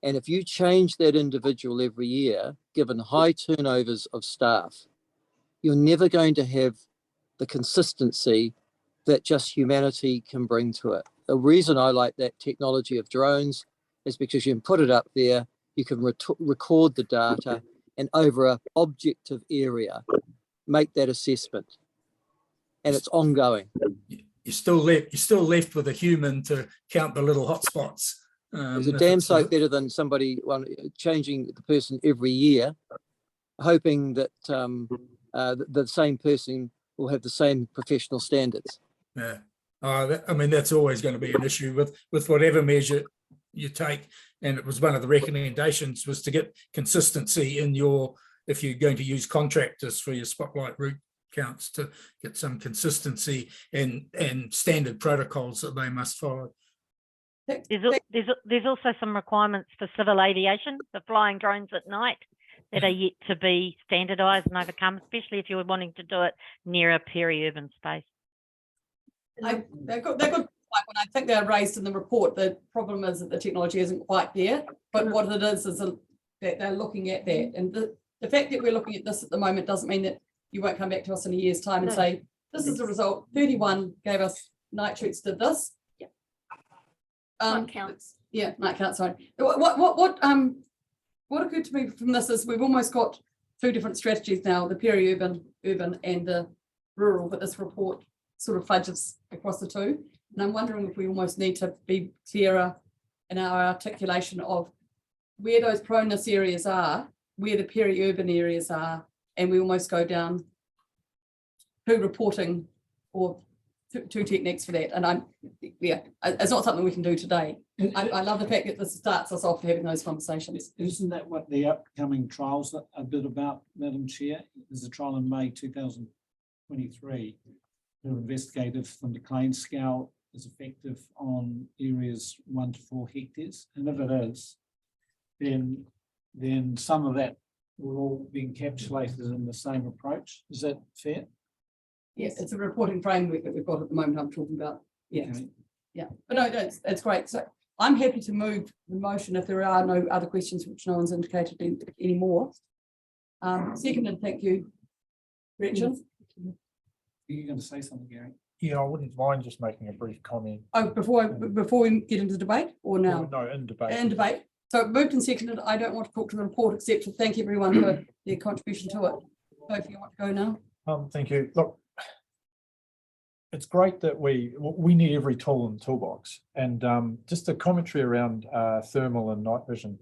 And if you change that individual every year, given high turnovers of staff, you're never going to have the consistency that just humanity can bring to it. The reason I like that technology of drones is because you can put it up there, you can record the data, and over an objective area, make that assessment. And it's ongoing. You're still left with a human to count the little hotspots. It's a damn sight better than somebody changing the person every year, hoping that the same person will have the same professional standards. Yeah, I mean, that's always going to be an issue with whatever measure you take. And it was one of the recommendations was to get consistency in your, if you're going to use contractors for your spotlight route counts, to get some consistency and standard protocols that they must follow. There's also some requirements for civil aviation, for flying drones at night, that are yet to be standardised and overcome, especially if you're wanting to do it near a peri-urban space. They're good. Like when I think they're raised in the report, the problem is that the technology isn't quite there. But what it is that they're looking at that. And the fact that we're looking at this at the moment doesn't mean that you won't come back to us in a year's time and say, this is the result. 31 gave us night shoots, did this. Yeah. Night counts. Yeah, night counts, sorry. What occurred to me from this is we've almost got two different strategies now, the peri-urban, urban, and the rural, but this report sort of fudges across the two. And I'm wondering if we almost need to be clearer in our articulation of where those proneness areas are, where the peri-urban areas are, and we almost go down to reporting or two techniques for that. And it's not something we can do today. I love the fact that this starts us off having those conversations. Isn't that what the upcoming trials are a bit about, Madam Chair? There's a trial in May 2023 to investigate if the McLean scale is effective on areas 1 to 4 hectares. And if it is, then some of that will all be encapsulated in the same approach. Is that fair? Yes, it's a reporting framework that we've got at the moment I'm talking about. Yes. Okay. Yeah, but no, it's great. So I'm happy to move the motion if there are no other questions, which no one's indicated anymore. Seconded, thank you, Richard. Are you going to say something, Gary? Yeah, I wouldn't mind just making a brief comment. Oh, before we get into debate or now? No, in debate. In debate. So moved and seconded. I don't want to talk to the report except to thank everyone for their contribution to it. So if you want to go now. Thank you. Look, it's great that we need every tool in the toolbox, and just a commentary around thermal and night vision.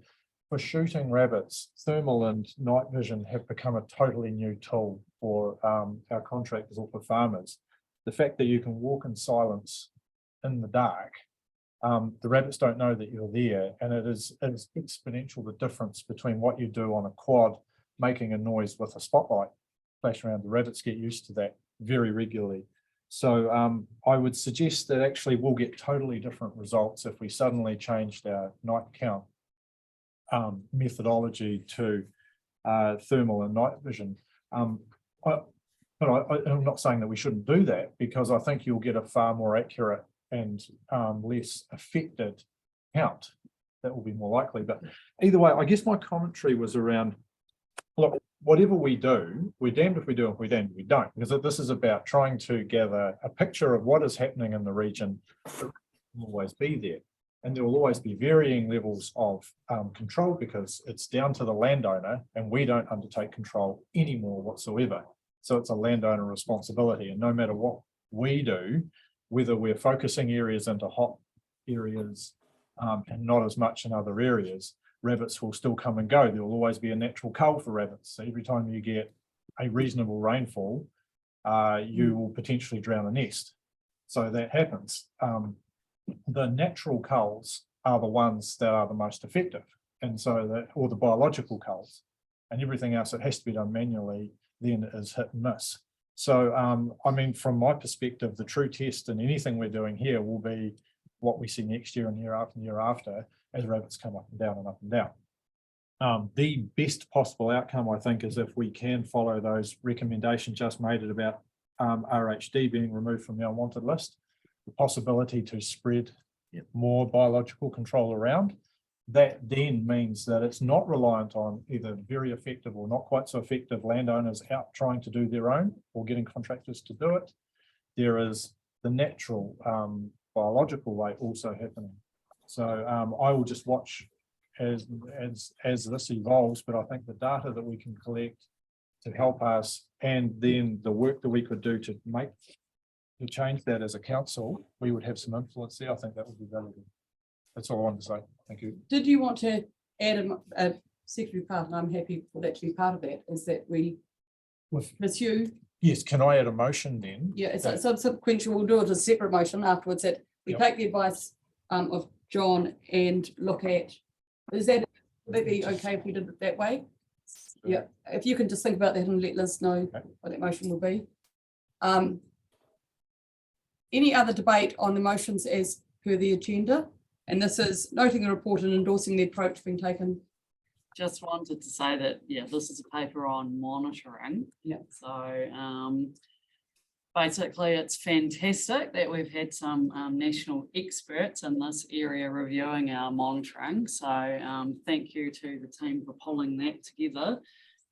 For shooting rabbits, thermal and night vision have become a totally new tool for our contractors or for farmers. The fact that you can walk in silence in the dark, the rabbits don't know that you're there, and it is exponential, the difference between what you do on a quad making a noise with a spotlight flash around. The rabbits get used to that very regularly. So I would suggest that actually we'll get totally different results if we suddenly changed our night count methodology to thermal and night vision. But I'm not saying that we shouldn't do that, because I think you'll get a far more accurate and less affected count. That will be more likely. But either way, I guess my commentary was around, look, whatever we do, we're damned if we do and we're damned if we don't, because this is about trying to gather a picture of what is happening in the region. That will always be there, and there will always be varying levels of control, because it's down to the landowner, and we don't undertake control anymore whatsoever. So it's a landowner responsibility, and no matter what we do, whether we're focusing areas into hot areas and not as much in other areas, rabbits will still come and go. There will always be a natural cull for rabbits. So every time you get a reasonable rainfall, you will potentially drown a nest. So that happens. The natural culls are the ones that are the most effective, and so or the biological culls, and everything else that has to be done manually then is hit and miss. So I mean, from my perspective, the true test in anything we're doing here will be what we see next year and year after and year after, as rabbits come up and down and up and down. The best possible outcome, I think, is if we can follow those recommendations just made about RHD being removed from the unwanted list. the possibility to spread more biological control around. That then means that it's not reliant on either very effective or not quite so effective landowners out trying to do their own or getting contractors to do it. There is the natural biological way also happening. So I will just watch as this evolves, but I think the data that we can collect to help us, and then the work that we could do to change that as a council, we would have some influence there. I think that would be valuable. That's all I wanted to say. Thank you. Did you want to add a secondary part, and I'm happy for that to be part of that, is that we pursue, Yes, can I add a motion then? yeah, it's a subsequent, we'll do it as a separate motion afterwards, that we Yep. take the advice of John and look at, would that be okay if we did it that way? Yeah, if you can just think about that and let Liz know Okay. what that motion will be. Any other debate on the motions as per the agenda? And this is noting the report and endorsing the approach being taken. Just wanted to say that, yeah, this is a paper on monitoring. Yeah. So basically it's fantastic that we've had some national experts in this area reviewing our monitoring. So thank you to the team for pulling that together.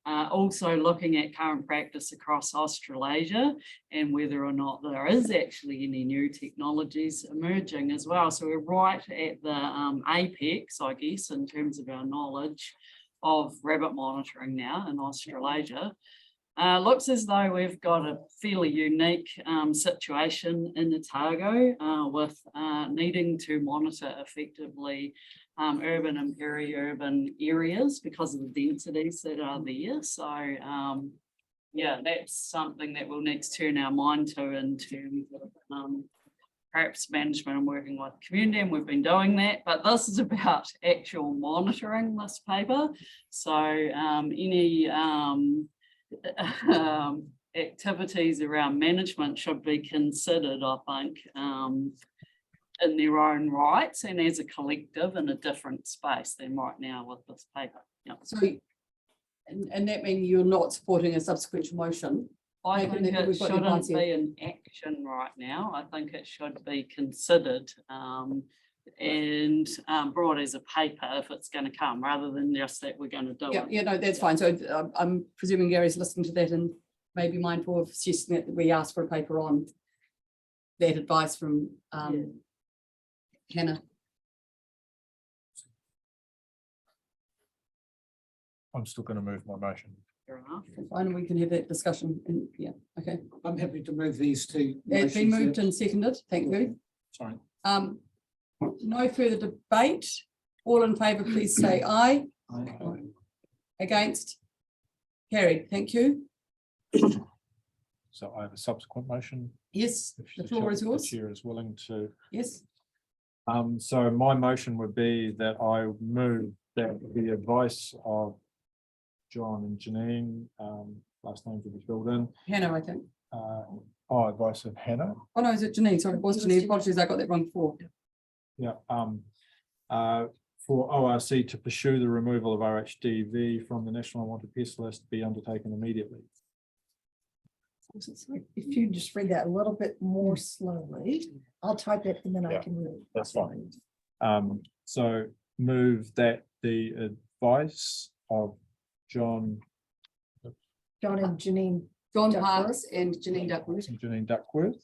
Also looking at current practice across Australasia and whether or not there is actually any new technologies emerging as well. So we're right at the apex, I guess, in terms of our knowledge of rabbit monitoring now in Australasia. Looks as though we've got a fairly unique situation in Otago with needing to monitor effectively urban and peri-urban areas because of the densities that are there. So yeah, that's something that we'll need to turn our mind to in terms of perhaps management and working with the community, and we've been doing that, but this is about actual monitoring this paper. So any activities around management should be considered, I think, in their own rights and as a collective in a different space than right now with this paper. Yeah. So, and that means you're not supporting a subsequent motion? I Taken think that it we've got the shouldn't advice here. be an action right now. I think it should be considered and brought as a paper if it's going to come, rather than just that we're going to do Yeah, it. yeah, no, that's fine. So I'm presuming Gary's listening to that and maybe mindful of suggesting that we ask for a paper on that advice from Hannah. I'm still going to move my motion. Fair enough. Fine, we can have that discussion and yeah, okay. I'm happy to move these two. It's been motions moved there. and seconded. Thank you. Sorry. No further debate. All in favour, please say aye. Aye. Against? Carried. Thank you. So I have a subsequent motion. Yes, If the floor is the yours. chair is willing to. Yes. So my motion would be that I move that the advice of John and Janine, last names will be filled in. Hannah, I think. Advice of Hannah. Oh, no, is it Janine? Sorry, it was Janine. Apologies, I got that wrong before. Yeah. For ORC to pursue the removal of RHDV from the National Unwanted Pest list be undertaken immediately. If you just read that a little bit more slowly, I'll type it and then I Yeah, can read. That's fine. So move that the advice of John John and Janine. John Duckworth. Parks and Janine Duckworth. and Janine Duckworth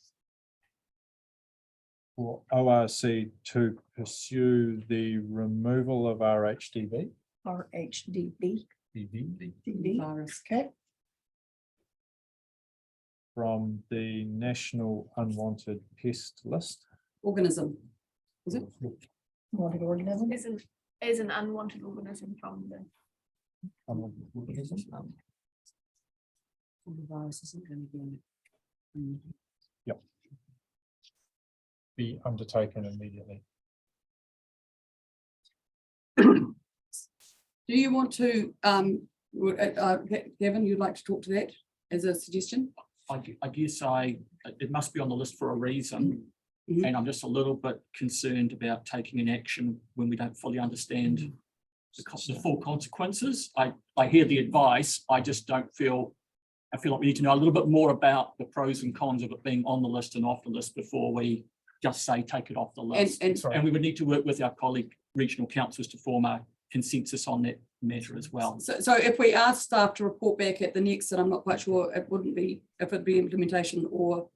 for ORC to pursue the removal of RHDV. RHDB. DV, Virus. Okay, from the National Unwanted Pest list. Organism. Is it? wanted organism. As an unwanted organism from the. The virus isn't going to be. Yep. Be undertaken immediately. Do you want to, Gavin, you'd like to talk to that as a suggestion? I guess it must be on the list for a reason. Mhm. And I'm just a little bit concerned about taking an action when we don't fully understand the full consequences. I hear the advice, I just don't feel, I feel like we need to know a little bit more about the pros and cons of it being on the list and off the list before we just say, take it off the list. and Sorry. And we would need to work with our colleague regional councils to form a consensus on that matter as well. so if we ask staff to report back at the next, and I'm not quite sure, it wouldn't be, if it'd be implementation or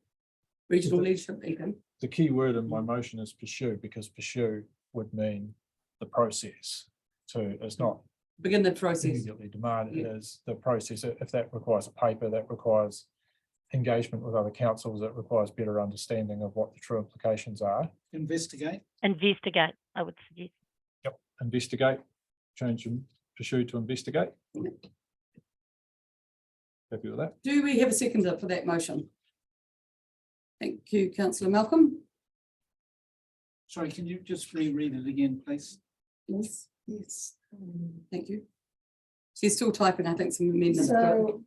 regional leadership even. The key word in my motion is pursue, because pursue would mean the process. So it's not Begin the process. immediately demand, it Yeah. is the process. If that requires a paper, that requires engagement with other councils, it requires better understanding of what the true implications are. Investigate. Investigate, I would suggest. Yep, investigate, change from pursue to investigate. Happy with that? Do we have a seconder for that motion? Thank you, councillor Malcolm. Sorry, can you just reread it again, please? Yes, yes. Thank you. She's still typing, I think, some amendments. to it. So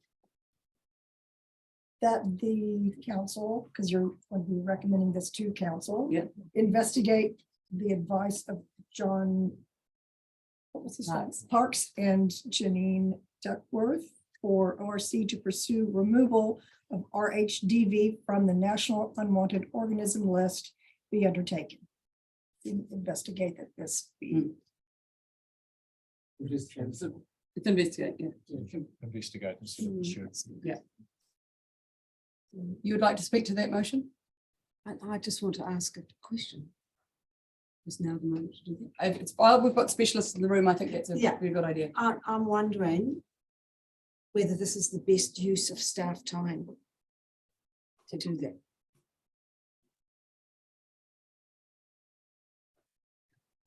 that the council, because you're going to be recommending this to council. Yeah. Investigate the advice of John. What was his name? Parks and Janine Duckworth for ORC to pursue removal of RHDV from the National Unwanted Organism List be undertaken. Investigate that this be. It's investigate, yeah. Investigate instead of pursue. Yeah. You would like to speak to that motion? I just want to ask a question. Is now the moment to do that. If it's, while we've got specialists in the room, I think that's a Yeah. very good idea. I'm wondering whether this is the best use of staff time to do that.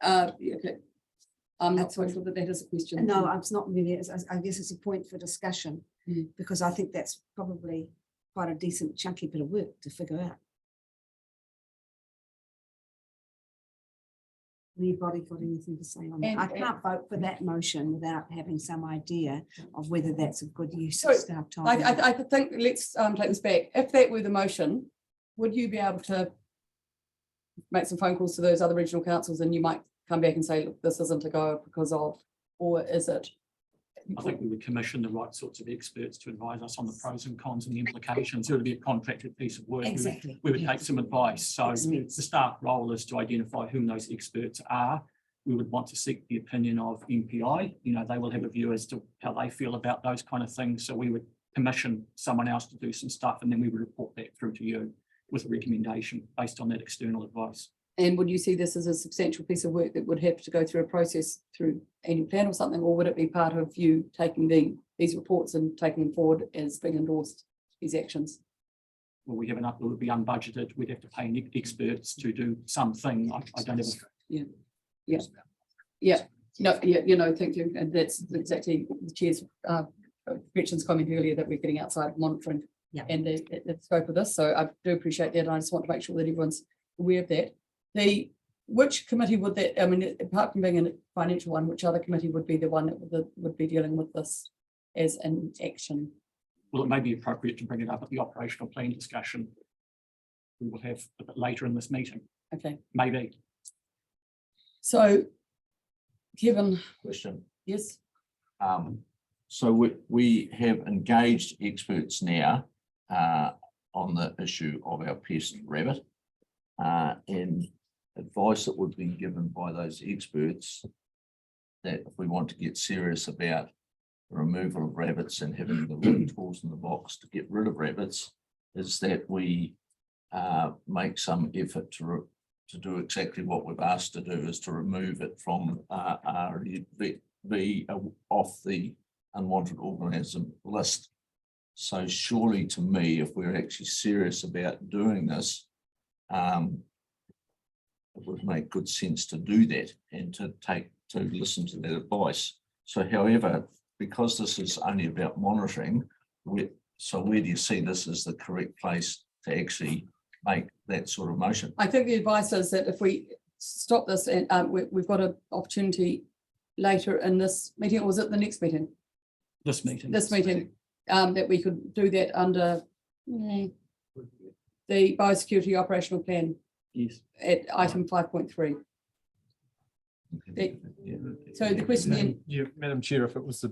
Yeah, okay. I'm not so sure that that is a question. No, it's not really. I guess it's a point for discussion Mm. because I think that's probably quite a decent chunky bit of work to figure out. Anybody got anything to say on that? And- I can't vote for that motion without having some idea of whether that's a good use So, of staff time. I think, let's take this back. If that were the motion, would you be able to make some phone calls to those other regional councils and you might come back and say, look, this isn't a go because of, or is it? I think we would commission the right sorts of experts to advise us on the pros and cons and the implications. It would be a contracted piece of work. Exactly. We would take some advice. So the Experts. staff role is to identify whom those experts are. We would want to seek the opinion of MPI. You know, they will have a view as to how they feel about those kind of things. So we would commission someone else to do some stuff and then we would report that through to you with a recommendation based on that external advice. And would you see this as a substantial piece of work that would have to go through a process through annual plan or something, or would it be part of you taking these reports and taking them forward as being endorsed, these actions? Well, we have enough, it would be unbudgeted. We'd have to pay experts to do something. I don't have a Yeah, no, yeah, you know, thank you. And that's exactly the chair's Gretchen's comment earlier that we're getting outside of monitoring Yeah. and the scope of this. So I do appreciate that. And I just want to make sure that everyone's aware of that. Which committee would that, I mean, apart from being a financial one, which other committee would be the one that would be dealing with this as an action? Well, it may be appropriate to bring it up at the operational plan discussion we will have a bit later in this meeting, Okay, maybe. so Kevin, Question. yes, So we have engaged experts now on the issue of our pest rabbit. And advice that would be given by those experts that if we want to get serious about the removal of rabbits and having the right tools in the box to get rid of rabbits, is that we make some effort to do exactly what we've asked to do, is to remove it from REV off the unwanted organism list. So surely to me, if we're actually serious about doing this, it would make good sense to do that and to listen to that advice. So however, because this is only about monitoring, where do you see this as the correct place to actually make that sort of motion? I think the advice is that if we stop this and we've got an opportunity later in this meeting, or was it the next meeting? This meeting. That we could do that under the biosecurity operational plan Yes. at item 5.3. So the question then, Yeah, Madam Chair, if it was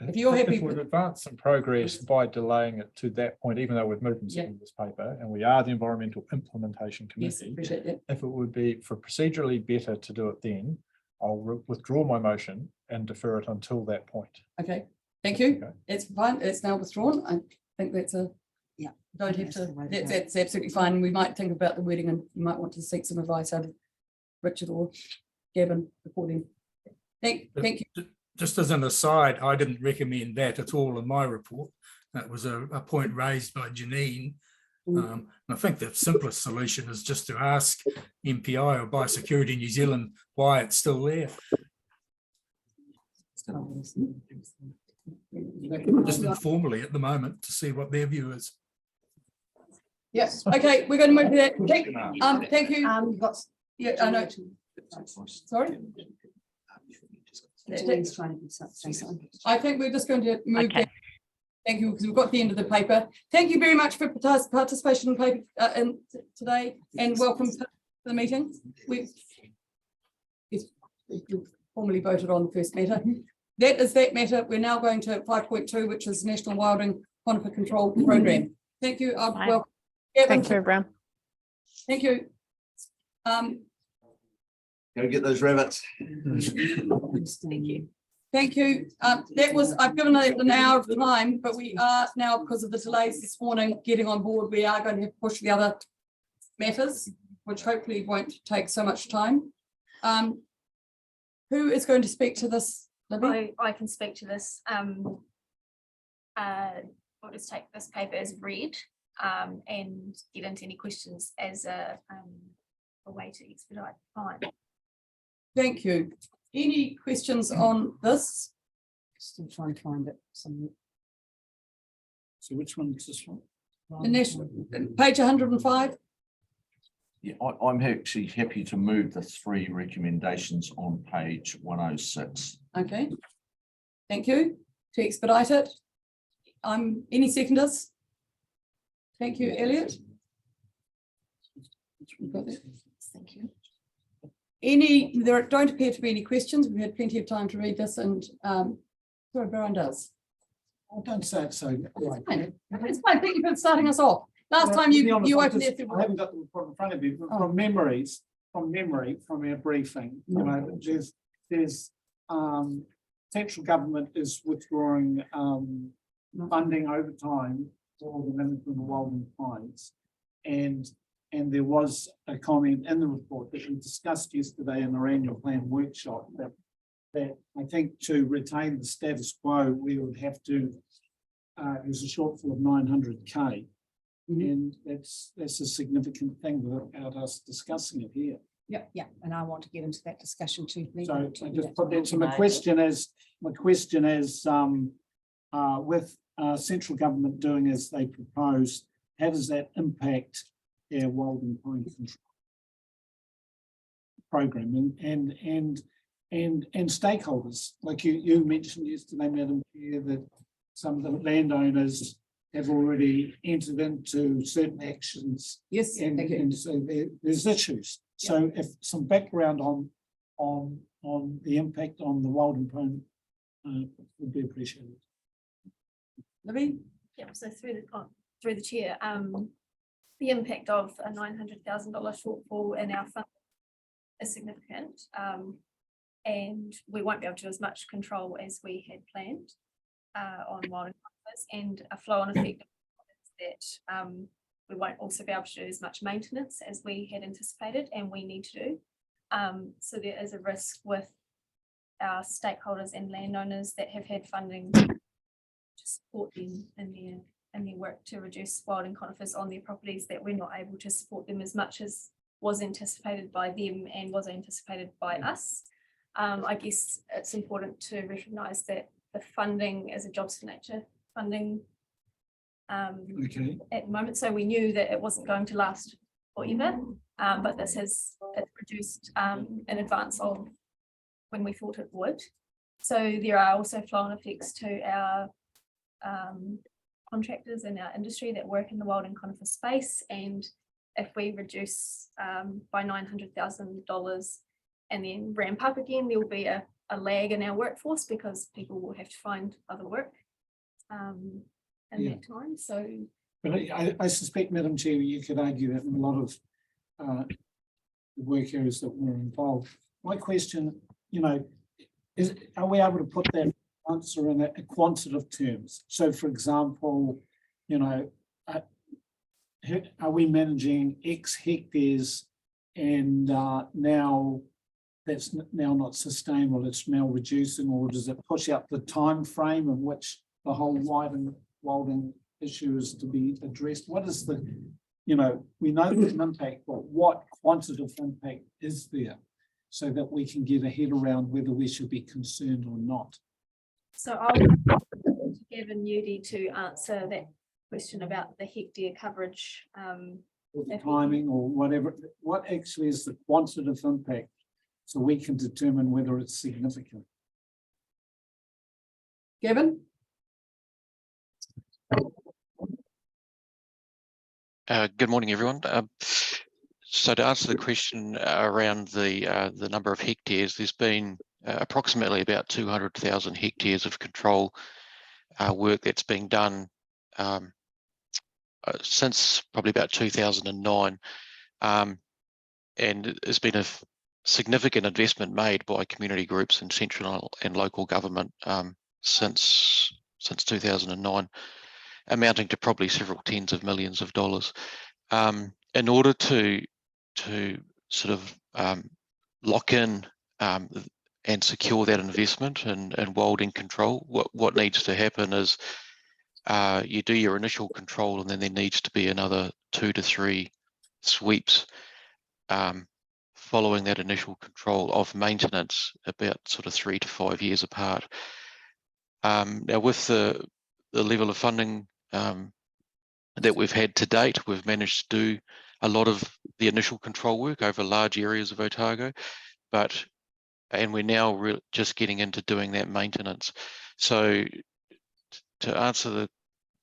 If you're happy If we've with- advanced some progress by delaying it to that point, even though we've moved and Yeah. seen this paper, and we are the Environmental Implementation Yes, Committee, appreciate that. if it would be for procedurally better to do it then, I'll withdraw my motion and defer it until that point. Okay, thank you. Okay. It's fine. It's now withdrawn. I think that's a, Yeah. don't have That's to, the way to that's, go. that's absolutely fine. We might think about the wording and you might want to seek some advice out of Richard or Gavin reporting. Thank you. Just as an aside, I didn't recommend that at all in my report. That was a point raised by Janine. And I think the simplest solution is just to ask MPI or Biosecurity New Zealand why it's still there. Just informally at the moment to see what their view is. Yes, okay, we're going to move to that. Thank you. You've got. Yeah, I know. Sorry? Janine's trying to say something. I think we're just going to move. Okay. that. Thank you, because we've got the end of the paper. Thank you very much for participation in paper in today, and welcome to the meeting. We formally voted on the first matter. That is that matter. We're now going to 5.2, which is National Wilding Conifer Control Program. Thank you. Bye. Welcome. Thank you, Brown. Thank you. Go get those rabbits. Thank you. Thank you. That was, I've given it an hour of time, but we are now, because of the delays this morning, getting on board. We are going to have to push the other matters, which hopefully won't take so much time. Who is going to speak to this, Libby? I can speak to this. We'll just take this paper as read and get into any questions as a way to expedite time. Thank you. Any questions on this? Still trying to find it. Some. So which one is this one? The national, page 105. Yeah, I'm actually happy to move the 3 recommendations on page 106. Okay. Thank you. To expedite it. Any seconders? Thank you, Elliot. Thank you. There don't appear to be any questions. We've had plenty of time to read this and sorry, Brian does. I don't say it so. It's fine. It's fine. Thank you for starting us off. Last time To be you honest, opened I it. haven't got the report in front of you, but Oh. from memory, from our briefing, you know, there's central government is withdrawing funding over time for the management of Walden Pines. And there was a comment in the report that we discussed yesterday in our annual plan workshop that I think to retain the status quo, we would have to, there's a shortfall of 900K. And that's a significant thing without us discussing it here. Yeah, and I want to get into that discussion too. So I just put that, so my question is with central government doing as they propose, how does that impact our Walden Pine Control program and stakeholders? Like you mentioned yesterday, Madam Chair, that some of the landowners have already entered into certain actions. Yes, and so there's issues. So if some background on the impact on the Walden Pine would be appreciated. Libby? Yeah, so through the chair, the impact of a $900,000 shortfall in our fund is significant. And we won't be able to do as much control as we had planned on Walden Conifers, and a flow-on effect is that we won't also be able to do as much maintenance as we had anticipated and we need to do. So there is a risk with our stakeholders and landowners that have had funding to support them in their work to reduce Walden conifers on their properties, that we're not able to support them as much as was anticipated by them and was anticipated by us. I guess it's important to recognise that the funding is a Jobs for Nature funding at the moment. So we knew that it wasn't going to last forever, but this has reduced in advance of when we thought it would. So there are also flow-on effects to our contractors in our industry that work in the Walden conifer space, and if we reduce by $900,000 and then ramp up again, there will be a a lag in our workforce because people will have to find other work in Yeah. that time. So But I suspect, Madam Chair, you could argue that in a lot of the work areas that were involved. My question, are we able to put that answer in a quantitative terms? So for example, are we managing X hectares and now that's now not sustainable, it's now reducing, or does it push out the time frame in which the whole wilding issue is to be addressed? What is the, we know there's an impact, but what quantitative impact is there so that we can get a head around whether we should be concerned or not? So I'll give Gavin Newdy to answer that question about the hectare coverage. Or the timing or whatever, what actually is the quantitative impact so we can determine whether it's significant? Gavin? Good morning, everyone. So to answer the question around the number of hectares, there's been approximately about 200,000 hectares of control work that's been done since probably about 2009. And there's been a significant investment made by community groups in central and local government since 2009, amounting to probably several tens of millions of dollars. In order to sort of lock in and secure that investment and wilding control, what needs to happen is you do your initial control, and then there needs to be another 2 to 3 sweeps following that initial control of maintenance, about sort of 3 to 5 years apart. Now, with the level of funding that we've had to date, we've managed to do a lot of the initial control work over large areas of Otago, and we're now just getting into doing that maintenance. So to answer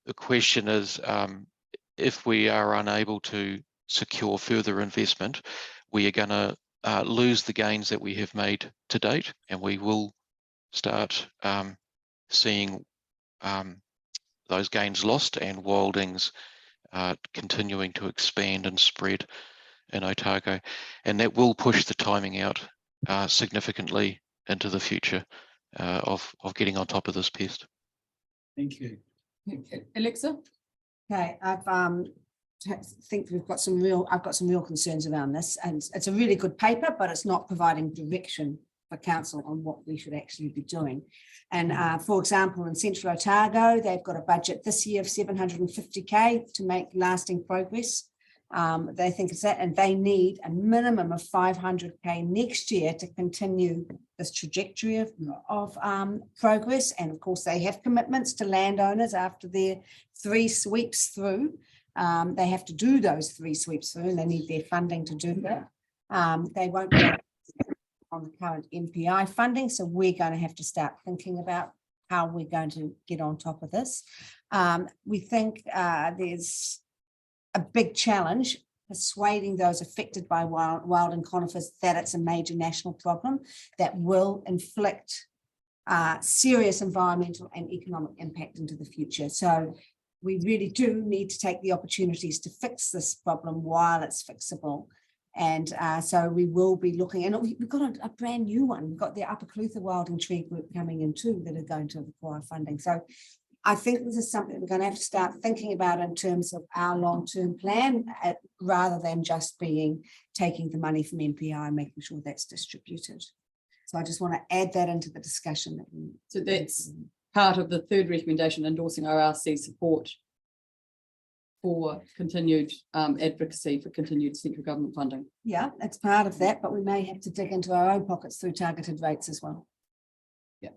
the question is, if we are unable to secure further investment, we are going to lose the gains that we have made to date, and we will start seeing those gains lost and wildings continuing to expand and spread in Otago, and that will push the timing out significantly into the future of getting on top of this pest. Thank you. Okay. Alexa? Okay, I've think I've got some real concerns around this, and it's a really good paper, but it's not providing direction for council on what we should actually be doing. And for example, in Central Otago, they've got a budget this year of 750K to make lasting progress. They think it's that, and they need a minimum of 500K next year to continue this trajectory of progress. And of course, they have commitments to landowners after their 3 sweeps through. They have to do those 3 sweeps through, and they need their funding to do that. They won't be on the current MPI funding, so we're going to have to start thinking about how we're going to get on top of this. We think there's a big challenge persuading those affected by wild and conifers that it's a major national problem that will inflict serious environmental and economic impact into the future. So we really do need to take the opportunities to fix this problem while it's fixable. And so we will be looking, and we've got a brand new one. We've got the Upper Clutha Wilding Tree Group coming in too that are going to require funding. So I think this is something we're going to have to start thinking about in terms of our long-term plan, rather than just taking the money from MPI and making sure that's distributed. So I just want to add that into the discussion. So that's part of the third recommendation, endorsing ORC support for continued advocacy for continued central government funding. Yeah, it's part of that, but we may have to dig into our own pockets through targeted rates as well. Yeah.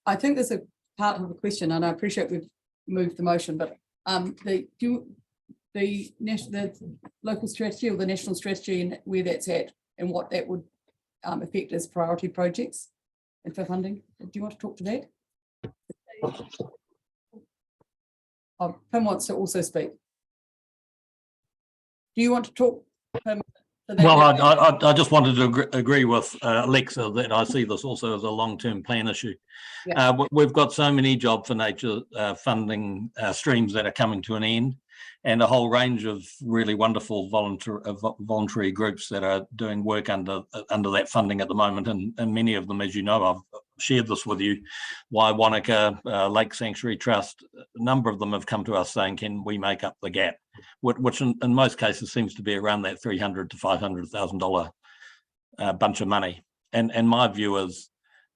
I think there's a part of the question, and I appreciate we've moved the motion, but the local strategy or the national strategy and where that's at and what that would affect as priority projects and for funding. Do you want to talk to that? Pim wants to also speak. Do you want to talk, Pim, So that- Well, I just wanted to agree with Alexa that I see this also as a long-term plan issue. Yeah. We've got so many Job for Nature funding streams that are coming to an end, and a whole range of really wonderful voluntary groups that are doing work under that funding at the moment. And many of them, as you know, I've shared this with you, Wanaka, Lake Sanctuary Trust, a number of them have come to us saying, can we make up the gap? Which in most cases seems to be around that $300,000 to $500,000 bunch of money. And my view is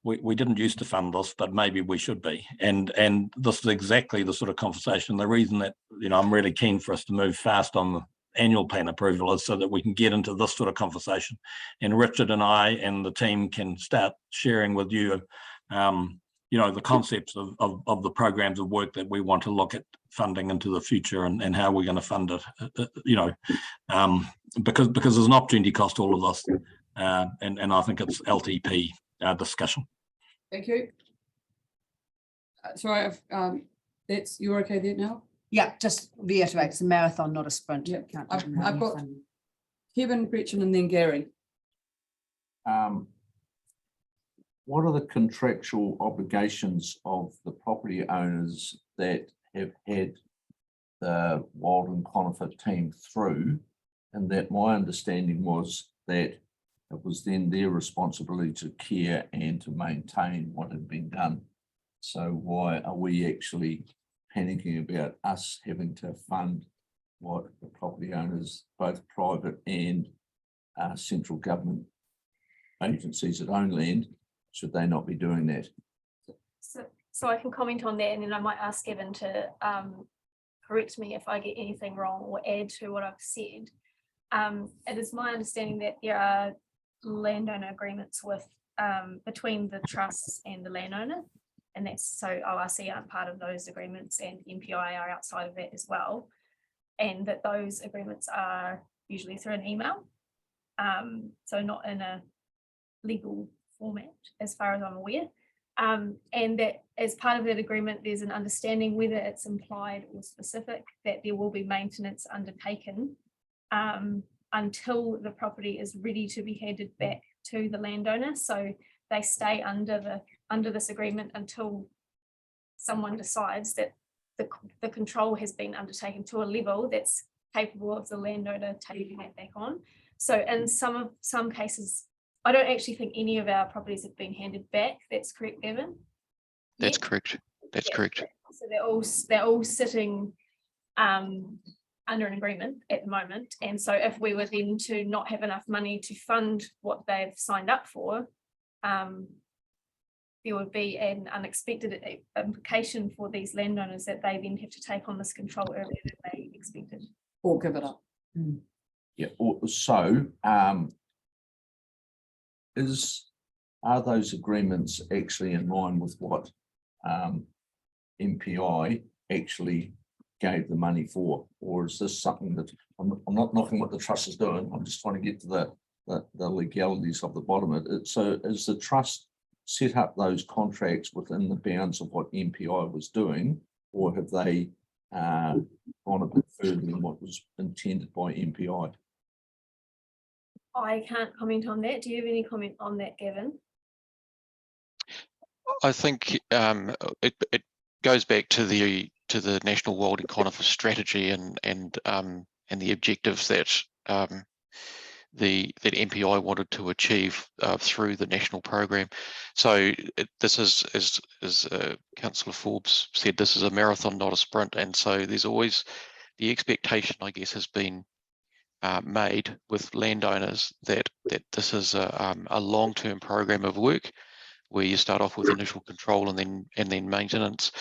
we didn't used to fund this, but maybe we should be. And this is exactly the sort of conversation. The reason that, you know, I'm really keen for us to move fast on the annual plan approval is so that we can get into this sort of conversation. And Richard and I and the team can start sharing with you, you know, the concepts of the programs of work that we want to look at funding into the future and how we're going to fund it, you know, because there's an opportunity cost to all of this. And I think it's LTP discussion. Thank you. Sorry, you're okay there now? Yeah, just reiterate, it's a marathon, not a sprint. Yeah. Can't I've do marathon got funding. Kevin, Gretchen, and then Gary. What are the contractual obligations of the property owners that have had the Walden Conifer team through? And that my understanding was that it was then their responsibility to care and to maintain what had been done. So why are we actually panicking about us having to fund what the property owners, both private and central government agencies that own land, should they not be doing that? So I can comment on that, and then I might ask Evan to correct me if I get anything wrong or add to what I've said. It is my understanding that there are landowner agreements with between the trusts and the landowner, and that's so ORC aren't part of those agreements and MPI are outside of that as well, and that those agreements are usually through an email, so not in a legal format as far as I'm aware, and that as part of that agreement there's an understanding, whether it's implied or specific, that there will be maintenance undertaken until the property is ready to be handed back to the landowner. So they stay under this agreement until someone decides that the control has been undertaken to a level that's capable of the landowner taking that back on. So in some cases, I don't actually think any of our properties have been handed back. That's correct, Evan? That's correct. That's correct. So they're all sitting under an agreement at the moment. And so if we were then to not have enough money to fund what they've signed up for, there would be an unexpected implication for these landowners that they then have to take on this control earlier than they expected. Or give it up. Yeah, so are those agreements actually in line with what MPI actually gave the money for, or is this something that I'm not knocking what the trust is doing, I'm just trying to get to the legalities of the bottom of it. So is the trust set up those contracts within the bounds of what MPI was doing, or have they gone a bit further than what was intended by MPI? I can't comment on that. Do you have any comment on that, Gavin? I think it goes back to the National Walden Conifer strategy and the objectives that that MPI wanted to achieve through the national program. So this is, as Councillor Forbes said, this is a marathon, not a sprint, and so there's always the expectation, I guess, has been made with landowners that this is a long-term program of work where you start off with initial control and then maintenance.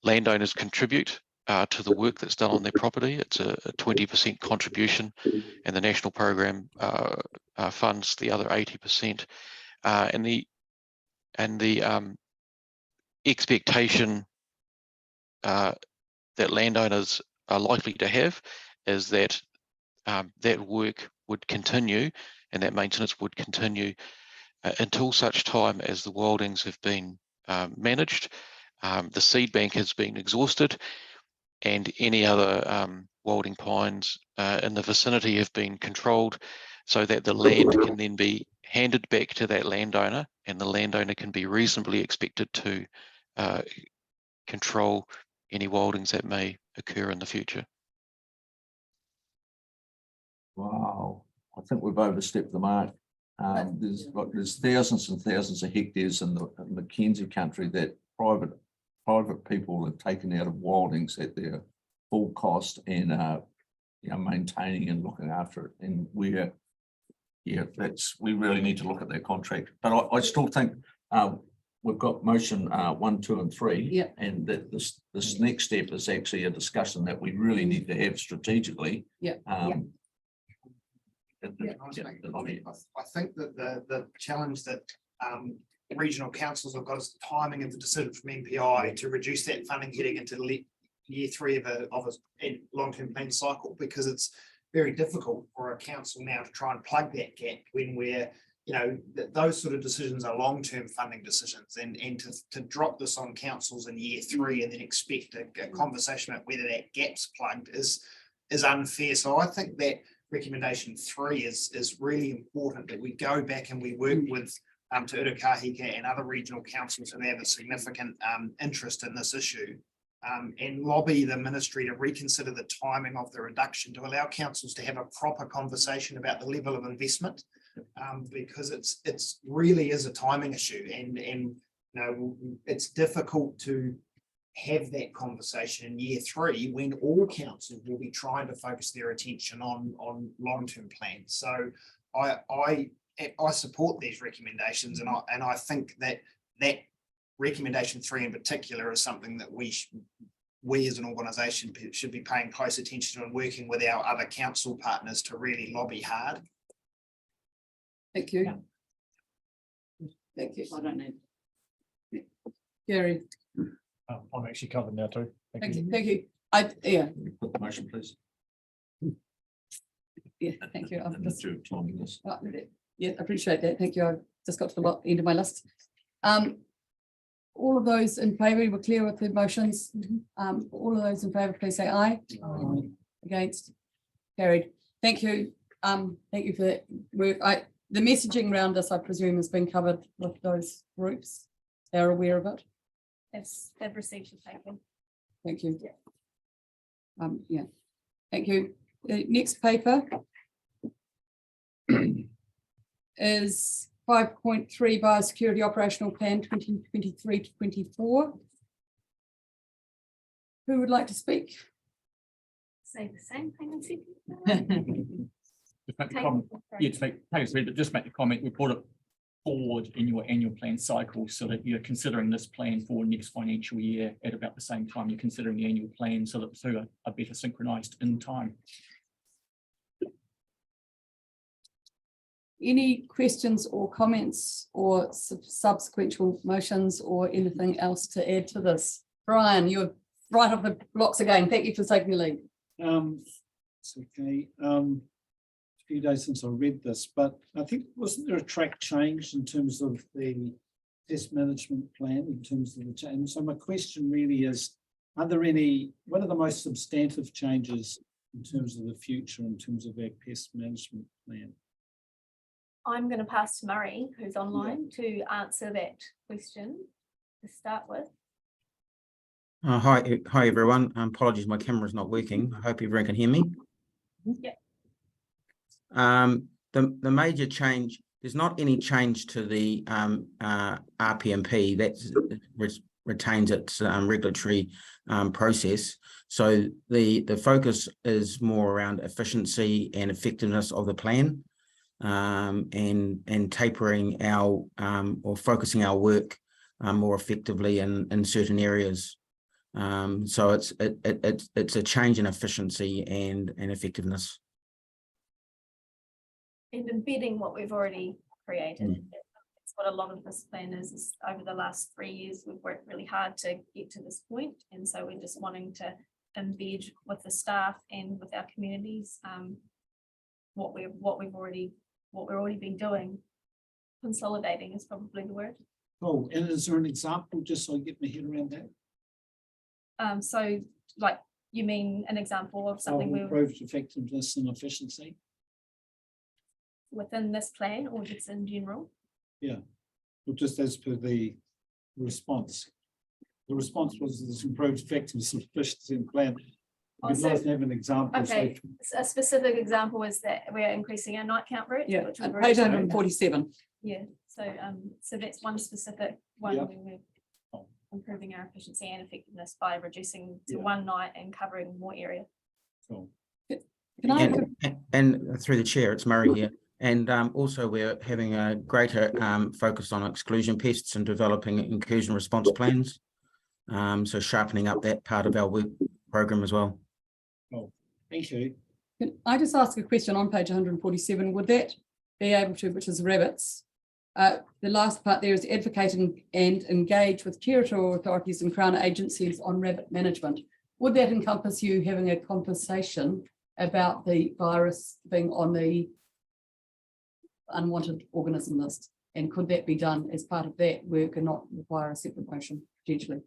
Landowners contribute to the work that's done on their property. It's a 20% contribution, and the national program funds the other 80%. And the expectation that landowners are likely to have is that that work would continue and that maintenance would continue until such time as the wildings have been managed, the seed bank has been exhausted, and any other wilding pines in the vicinity have been controlled so that the land can then be handed back to that landowner, and the landowner can be reasonably expected to control any wildings that may occur in the future. Wow, I think we've overstepped the mark. There's thousands and thousands of hectares in the Mackenzie country that private people have taken out of wildings at their full cost and maintaining and looking after it. And we really need to look at that contract. But I still think we've got motion 1, 2, and 3. Yeah. And that this next step is actually a discussion that we really need to have strategically. Yeah. I think that the challenge that regional councils have got is the timing of the decision from MPI to reduce that funding heading into year 3 of a long-term plan cycle, because it's very difficult for a council now to try and plug that gap when we're, those sort of decisions are long-term funding decisions, and to drop this on councils in year 3 and then expect a conversation about whether that gap's plugged is unfair. So I think that recommendation 3 is really important, that we go back and we work with Te Urukārika and other regional councils who have a significant interest in this issue, and lobby the ministry to reconsider the timing of the reduction to allow councils to have a proper conversation about the level of investment, because it's really is a timing issue, and it's difficult to have that conversation in year 3 when all councils will be trying to focus their attention on long-term plans. So I support these recommendations, and I think that recommendation 3 in particular is something that we as an organisation should be paying close attention to and working with our other council partners to really lobby hard. Thank you. Thank you. I don't need. Gary, I'm actually covered now too. thank you. Thank you. Yeah, Put the motion, please. yeah, thank you. I've just, Timing this. yeah, I appreciate that. Thank you. I've just got to the end of my list. All of those in favour, we're clear with the motions. All of those in favour, please say aye. Against? Carried. Thank you. Thank you for that work. The messaging around this, I presume, has been covered with those groups. They're aware of it. They've received your paper. Thank you. Yeah, thank you. The next paper is 5.3 Biosecurity Operational Plan 2023 to 24. Who would like to speak? Say the same thing and see. Just make the comment. Yeah, just make the comment. We put it forward in your annual plan cycle so that you're considering this plan for next financial year at about the same time you're considering the annual plan, so that the two are better synchronized in time. Any questions or comments or subsequent motions or anything else to add to this? Brian, you're right off the blocks again. Thank you for taking the lead. It's okay. A few days since I read this, but I think wasn't there a track change in terms of the pest management plan in terms of the change? So my question really is, what are the most substantive changes in terms of the future, in terms of our pest management plan? I'm going to pass to Murray, who's online, to answer that question to start with. Hi everyone. Apologies, my camera's not working. I hope everyone can hear me. Yeah. The major change, there's not any change to the RPMP that retains its regulatory process. So the focus is more around efficiency and effectiveness of the plan, and tapering our or focusing our work more effectively in certain areas. So it's a change in efficiency and effectiveness. And embedding what we've already created. That's what a lot of this plan is over the last 3 years, we've worked really hard to get to this point. And so we're just wanting to embed with the staff and with our communities what we've already been doing. Consolidating is probably the word. Oh, and is there an example, just so I get my head around that? So like, you mean an example of something we've improved effectiveness and efficiency? within this plan or just in general? Yeah, well, just as per the response. The response was this improved effectiveness and efficiency in plan. Oh, We'd so- like to have an example. so- Okay, a specific example is that we're increasing our night count route. Yeah, which we've page already talked 147. about. Yeah, so that's one specific one Yeah. where we're improving our efficiency and effectiveness by reducing to Yeah. one night and covering more area. Cool. Can I? And through the chair, it's Murray here. And also we're having a greater focus on exclusion pests and developing inclusion response plans. So sharpening up that part of our work program as well. Cool. Thank you. Can I just ask a question on page 147? Would that be able to, which is rabbits? The last part there is advocate and engage with territorial authorities and Crown agencies on rabbit management. Would that encompass you having a conversation about the virus being on the unwanted organism list? And could that be done as part of that work and not require a separate motion potentially?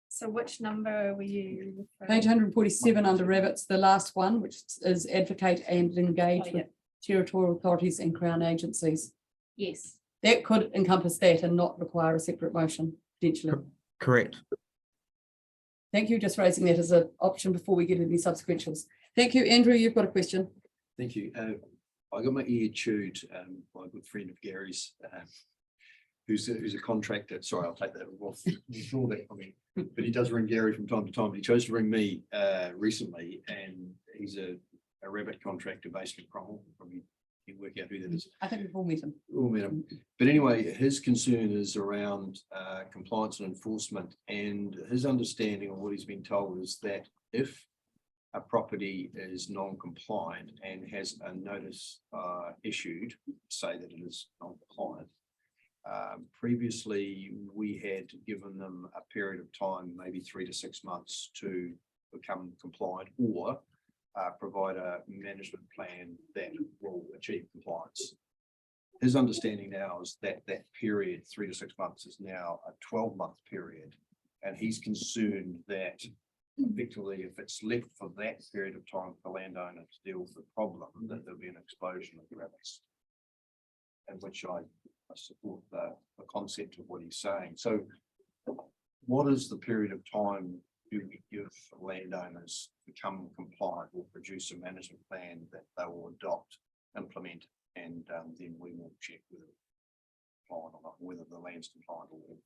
So which number were you? referring Page to? 147 under rabbits, the last one, which is advocate and engage Oh, with territorial authorities and Crown agencies. Yes. That could encompass that and not require a separate motion potentially. Correct. Thank you, just raising that as an option before we get into the subsequentials. Thank you, Andrew, you've got a question. Thank you. I got my ear chewed by a good friend of Gary's, who's a contractor. Sorry, I'll take that off. Withdraw that from me. But he does ring Gary from time to time. He chose to ring me recently, and he's a rabbit contractor based in Cromwell. Probably you can work out who that is. I think we've all met him. Oh, madam. But anyway, his concern is around compliance and enforcement, and his understanding of what he's been told is that if a property is non-compliant and has a notice issued, say that it is non-compliant. Previously, we had given them a period of time, maybe 3 to 6 months, to become compliant or provide a management plan that will achieve compliance. His understanding now is that that period, 3 to 6 months, is now a 12-month period. And he's concerned that effectively, if it's left for that period of time for the landowner to deal with the problem, that there'll be an explosion of rabbits. And which I support the concept of what he's saying. So what is the period of time do we give landowners to become compliant or produce a management plan that they will adopt, implement, and then we will check whether it's compliant or not, whether the land's compliant or not.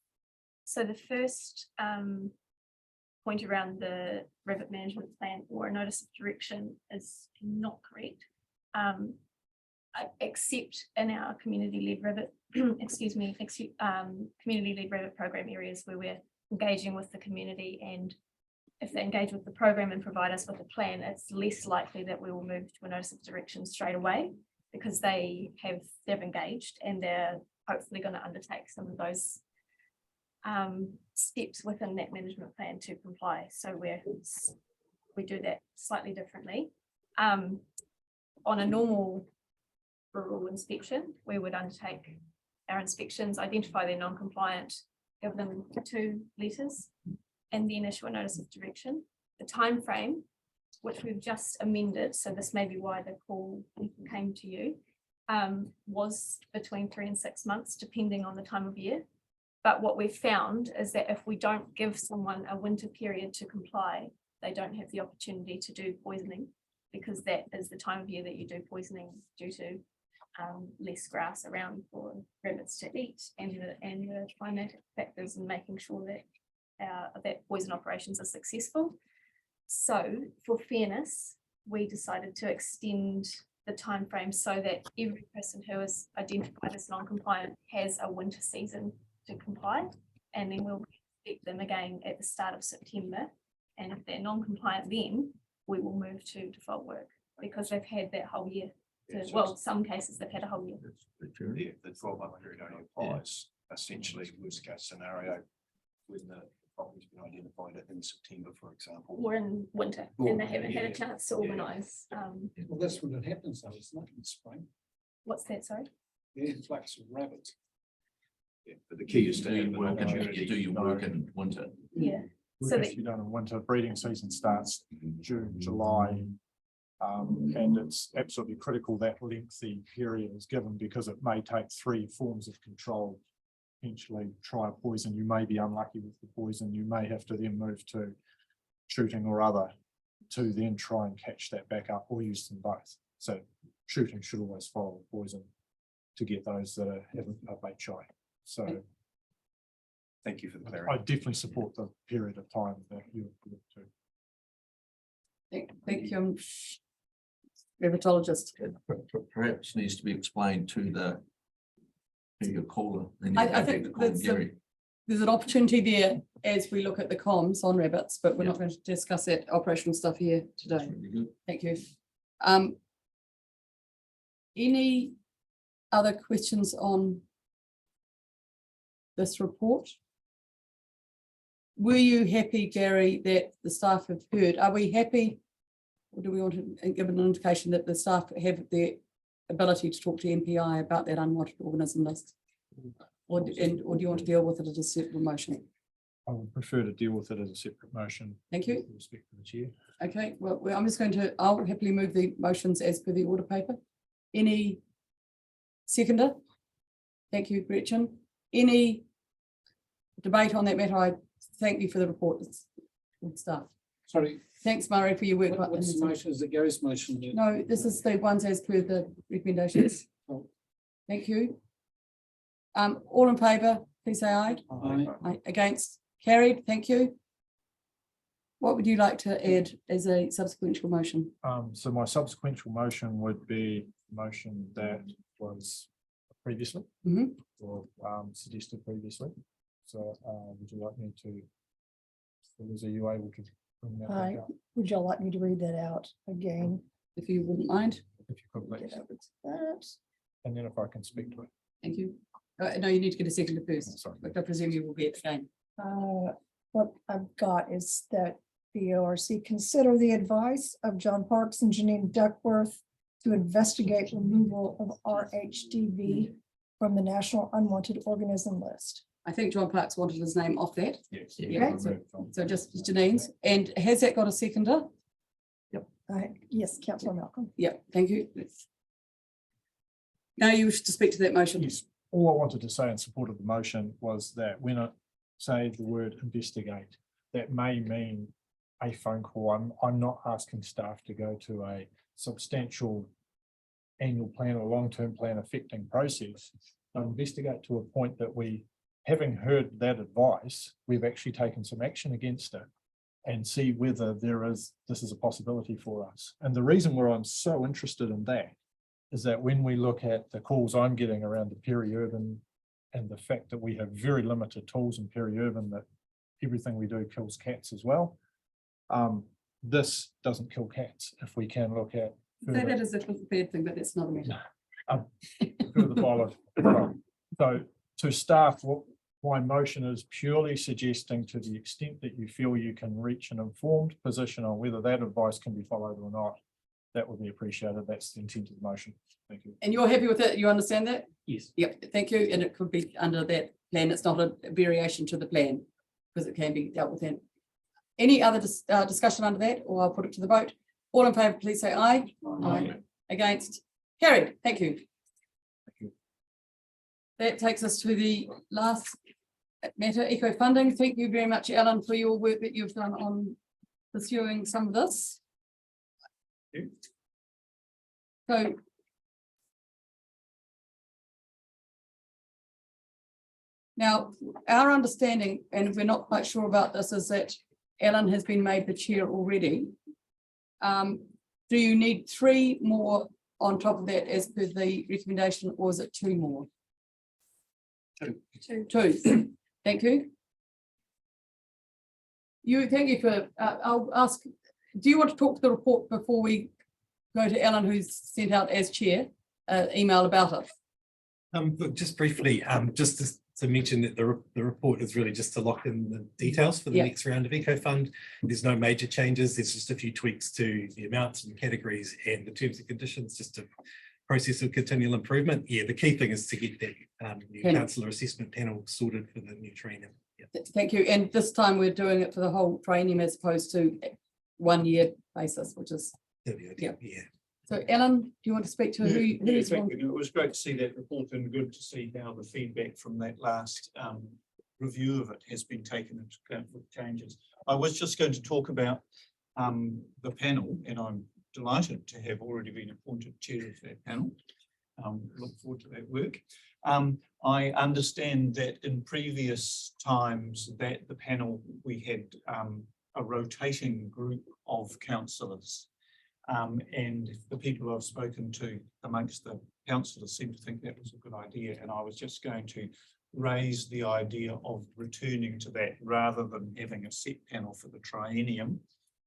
So the first point around the rabbit management plan or a notice of direction is not correct. Except in our community-led rabbit, community-led rabbit program areas where we're engaging with the community, and if they engage with the program and provide us with a plan, it's less likely that we will move to a notice of direction straight away because they've engaged and they're hopefully going to undertake some of those steps within that management plan to comply. So we do that slightly differently. On a normal rural inspection, we would undertake our inspections, identify they're non-compliant, give them 2 letters, and then issue a notice of direction. The time frame, which we've just amended, so this may be why the call came to you, was between 3 and 6 months, depending on the time of year. But what we've found is that if we don't give someone a winter period to comply, they don't have the opportunity to do poisoning, because that is the time of year that you do poisoning due to less grass around for rabbits to eat, and the climatic factors, and making sure that that poison operations are successful. So for fairness, we decided to extend the time frame so that every person who is identified as non-compliant has a winter season to comply, and then we'll inspect them again at the start of September. And if they're non-compliant, then we will move to default work because they've had that whole year. Well, some cases they've had a whole year. Yeah, the 12-month period only applies essentially worst case scenario when the property's been identified in September, for example. Or in winter, and they haven't had a chance to organise. Well, that's when it happens, though, it's not in spring. What's that, sorry? The influx of rabbits. Yeah, but the key is to Do have your an work in- opportunity. you do your work in winter. Yeah. So If you done in winter, breeding season starts June, July, And it's absolutely critical that lengthy period is given because it may take 3 forms of control. Potentially try a poison, you may be unlucky with the poison, you may have to then move to shooting or other to then try and catch that back up or use them both. So shooting should always follow poison to get those that are bait shy. So Thank you for the I clarity. definitely support the period of time that you look to. Thank you. Herpetologist. Perhaps needs to be explained to your caller. Then you I go back think to calling that's Gary. there's an opportunity there as we look at the comms on rabbits, but we're not going to discuss that operational stuff here today. Thank you. Any other questions on this report? Were you happy, Gary, that the staff have heard? Are we happy? Or do we want to give an indication that the staff have the ability to talk to MPI about that unwanted organism list? Or do you want to deal with it as a separate motion? I would prefer to deal with it as a separate motion. Thank you. With respect to the chair. Okay, well, I'm just going to, I'll happily move the motions as per the order paper. Any seconder? Thank you, Gretchen. Any debate on that matter? I thank you for the report. It's good stuff. Sorry, Thanks, Murray, for your work. what's the motion? Is it Gary's motion? No, this is the ones as per the recommendations. Thank you. All in favour, please say aye. Aye. Aye. Against, carried, thank you. What would you like to add as a subsequent motion? So my subsequent motion would be a motion that was previously or suggested previously. So would you like me to, Liz, are you able to bring that back up? Would you like me to read that out again? If you wouldn't mind. If you could, please. Get over to that. And then if I can speak to it. Thank you. No, you need to get a second first, Sorry. but I presume you will be at the game. What I've got is that the ORC consider the advice of John Parks and Janine Duckworth to investigate removal of RHDV from the National Unwanted Organism List. I think John Parks wanted his name off that. Yes. Yeah, so just Janine's. And has that got a seconder? Yes, Councillor Malcolm. Yeah, thank you. Now you wish to speak to that motion? Yes. All I wanted to say in support of the motion was that when I say the word investigate, that may mean a phone call. I'm not asking staff to go to a substantial annual plan or long-term plan affecting process. But investigate to a point that we, having heard that advice, we've actually taken some action against it and see whether this is a possibility for us. And the reason why I'm so interested in that is that when we look at the calls I'm getting around the peri-urban and the fact that we have very limited tools in peri-urban, that everything we do kills cats as well. This doesn't kill cats if we can look at. Say that as a bad thing, but that's another matter. Further follow. So to staff, what my motion is purely suggesting, to the extent that you feel you can reach an informed position on whether that advice can be followed or not, that would be appreciated. That's the intent of the motion. Thank you. And you're happy with it? You understand that? Yes. Yep, thank you. And it could be under that plan. It's not a variation to the plan because it can be dealt with in. Any other discussion under that, or I'll put it to the vote? All in favour, please say aye. Aye. Against? Carried. Thank you. That takes us to the last matter, eco funding. Thank you very much, Alan, for your work that you've done on pursuing some of this. So now our understanding, and we're not quite sure about this, is that Alan has been made the chair already. Do you need 3 more on top of that as per the recommendation, or is it 2 more? 2. Thank you. Thank you for, I'll ask, do you want to talk to the report before we go to Alan, who's sent out as chair, email about it? But just briefly, just to mention that the report is really just to lock in the details for the next round of EcoFund. There's no major changes. There's just a few tweaks to the amounts and categories and the terms and conditions, just a process of continual improvement. Yeah, the key thing is to get that new councillor assessment panel sorted for the new training. Yeah. Thank you. And this time we're doing it for the whole training as opposed to 1 year basis, which is Yeah. So Ellen, do you want to speak to who? Yeah, who's thank you. It was great to see that report and good to see how the feedback from that last review of it has been taken into account with changes. I was just going to talk about the panel, and I'm delighted to have already been appointed chair of that panel. Look forward to that work. I understand that in previous times that the panel, we had a rotating group of councillors. And the people I've spoken to amongst the councillors seem to think that was a good idea. And I was just going to raise the idea of returning to that rather than having a set panel for the triennium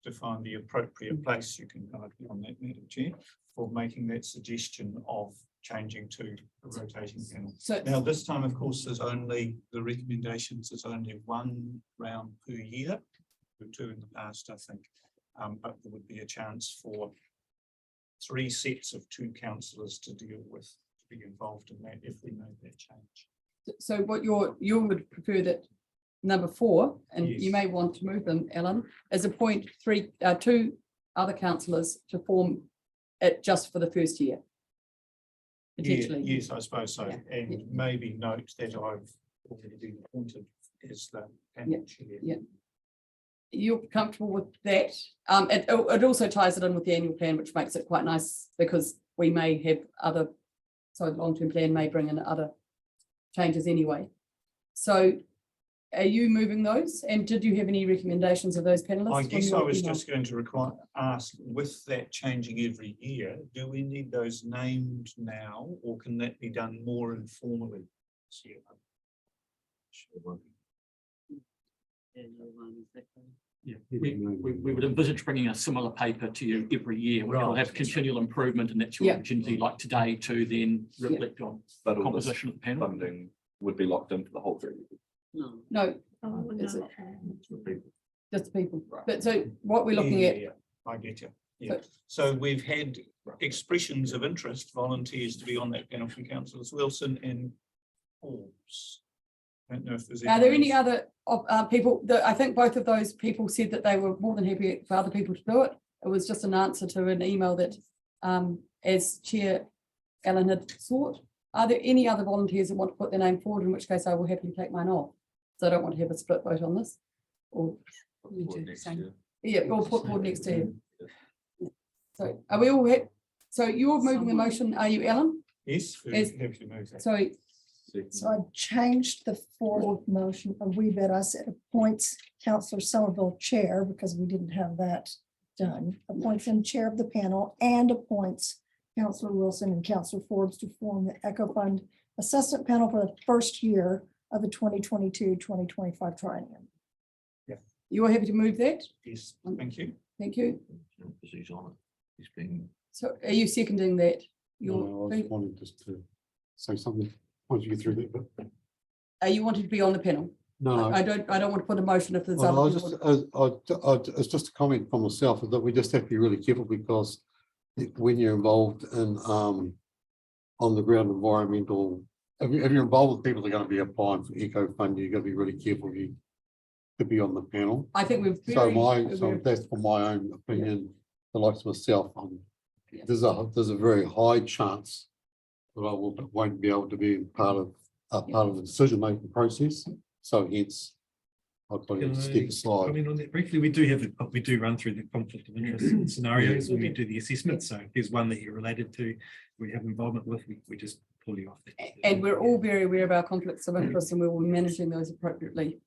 to find the appropriate place. You can guide me on that, Madam Chair, for making that suggestion of changing to a rotating panel. So now this time, of course, there's only the recommendations is only one round per year, or two in the past, I think. But there would be a chance for 3 sets of 2 councillors to deal with, to be involved in that if we made that change. So what you would prefer that number 4, and you Yes. may want to move them, Ellen, is appoint 2 other councillors to form it just for the first year. Potentially. Yes, I suppose so. Yeah. And maybe note that I've already been appointed as the panel chair. Yeah. You're comfortable with that? It also ties it in with the annual plan, which makes it quite nice because we may have other, so the long-term plan may bring in other changes anyway. So are you moving those? And did you have any recommendations of those panelists? I from guess your I was email? just going to ask, with that changing every year, do we need those named now, or can that be done more informally? Yeah, we would envisage bringing a similar paper to you every year, which will have continual improvement, and that's your Yeah. opportunity, like today, to then reflect on But all this composition of the panel. funding would be locked in for the whole 3 years. No, Oh, is no. it just people? But so what we're looking at, Yeah, I get you. Yeah, so we've had expressions of interest, volunteers to be on that panel from councillors Wilson and Forbes. I don't know if there's. are there any anyone other people that I think both of those people said that they were more than happy for other people to do it. It was just an answer to an email that as Chair Ellen had sought. Are there any other volunteers that want to put their name forward, in which case I will happily take mine off? So I don't want to have a split vote on this. Or yeah, or put forward next to you. So are we all so you're moving the motion, are you, Ellen? Yes, Is- happy to move that. So So I changed the 4th motion a wee bit. I said appoints Councillor Somerville chair because we didn't have that done. Appoints him chair of the panel and appoints Councillor Wilson and Councillor Forbes to form the Echo Fund Assessment Panel for the first year of the 2022-2025 triennium. you are happy to move that? Yes, thank you. Thank you. He's on it. He's been. So are you seconding that? No, I was wanting just to say something once you get through that, but Are you wanting to be on the panel? no. I don't want to put a motion if there's Well, other I people. it's just a comment from myself that we just have to be really careful because when you're involved in on the ground environmental, if you're involved with people that are going to be applying for Eco Fund, you've got to be really careful you to be on the panel. I think we've So that's for my own opinion, the likes of myself, there's a very high chance that I won't be able to be part of the decision-making process. So hence, I'll probably Can step I aside. comment on that briefly? We do run through the conflict of interest scenarios when we do the assessment. So if there's one that you're related to, we have involvement with, we just pull you off that. And we're all very aware of our conflicts of interest and we will be managing those appropriately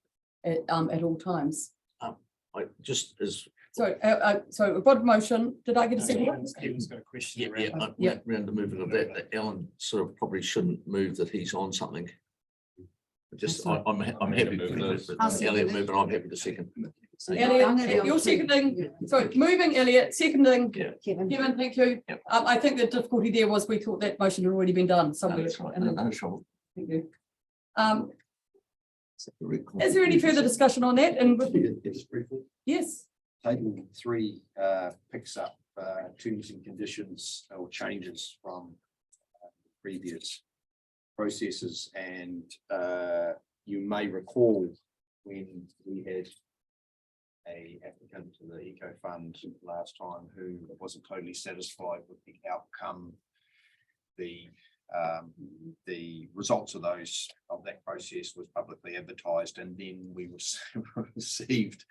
at all times. I just as. So we've got a motion. Did I get a second? Kevin's got a question. Yeah, round the movement of that Alan sort of probably shouldn't move that he's on something. Just, I'm happy to move it, but Elliot move, and I'm happy to second. Elliot, you're seconding, so moving Elliot, seconding Kevin. Kevin, thank you. I think the difficulty there was we thought that motion had already been done somewhere. That's right. No trouble. Thank you. Is there any further discussion on that? And Yes, briefly. yes, Table 3 picks up terms and conditions or changes from previous processes, and you may recall when we had a applicant to the Eco Fund last time who wasn't totally satisfied with the outcome. The results of that process was publicly advertised, and then we received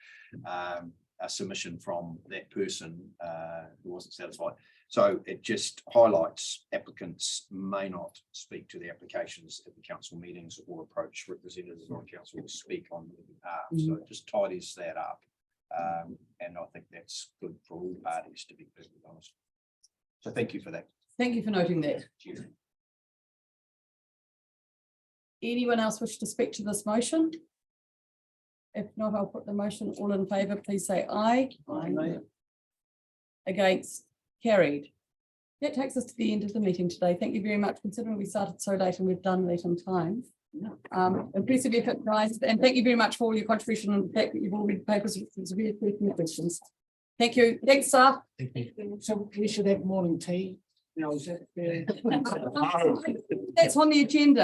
a submission from that person who wasn't satisfied. So it just highlights applicants may not speak to the applications at the council meetings or approach representatives on council to speak on their behalf. So it just tidies that up. And I think that's good for all parties, to be perfectly honest. So thank you for that. Thank you for noting that. Cheers. Anyone else wish to speak to this motion? If not, I'll put the motion. All in favour, please say aye. Aye. Against, carried. That takes us to the end of the meeting today. Thank you very much, considering we started so late and we've done that in time. Impressive effort, guys, and thank you very much for all your contribution and the fact that you've all read papers with severe questions. Thank you. Thanks, staff. So we should have morning tea. Now, is that fair? That's on the agenda.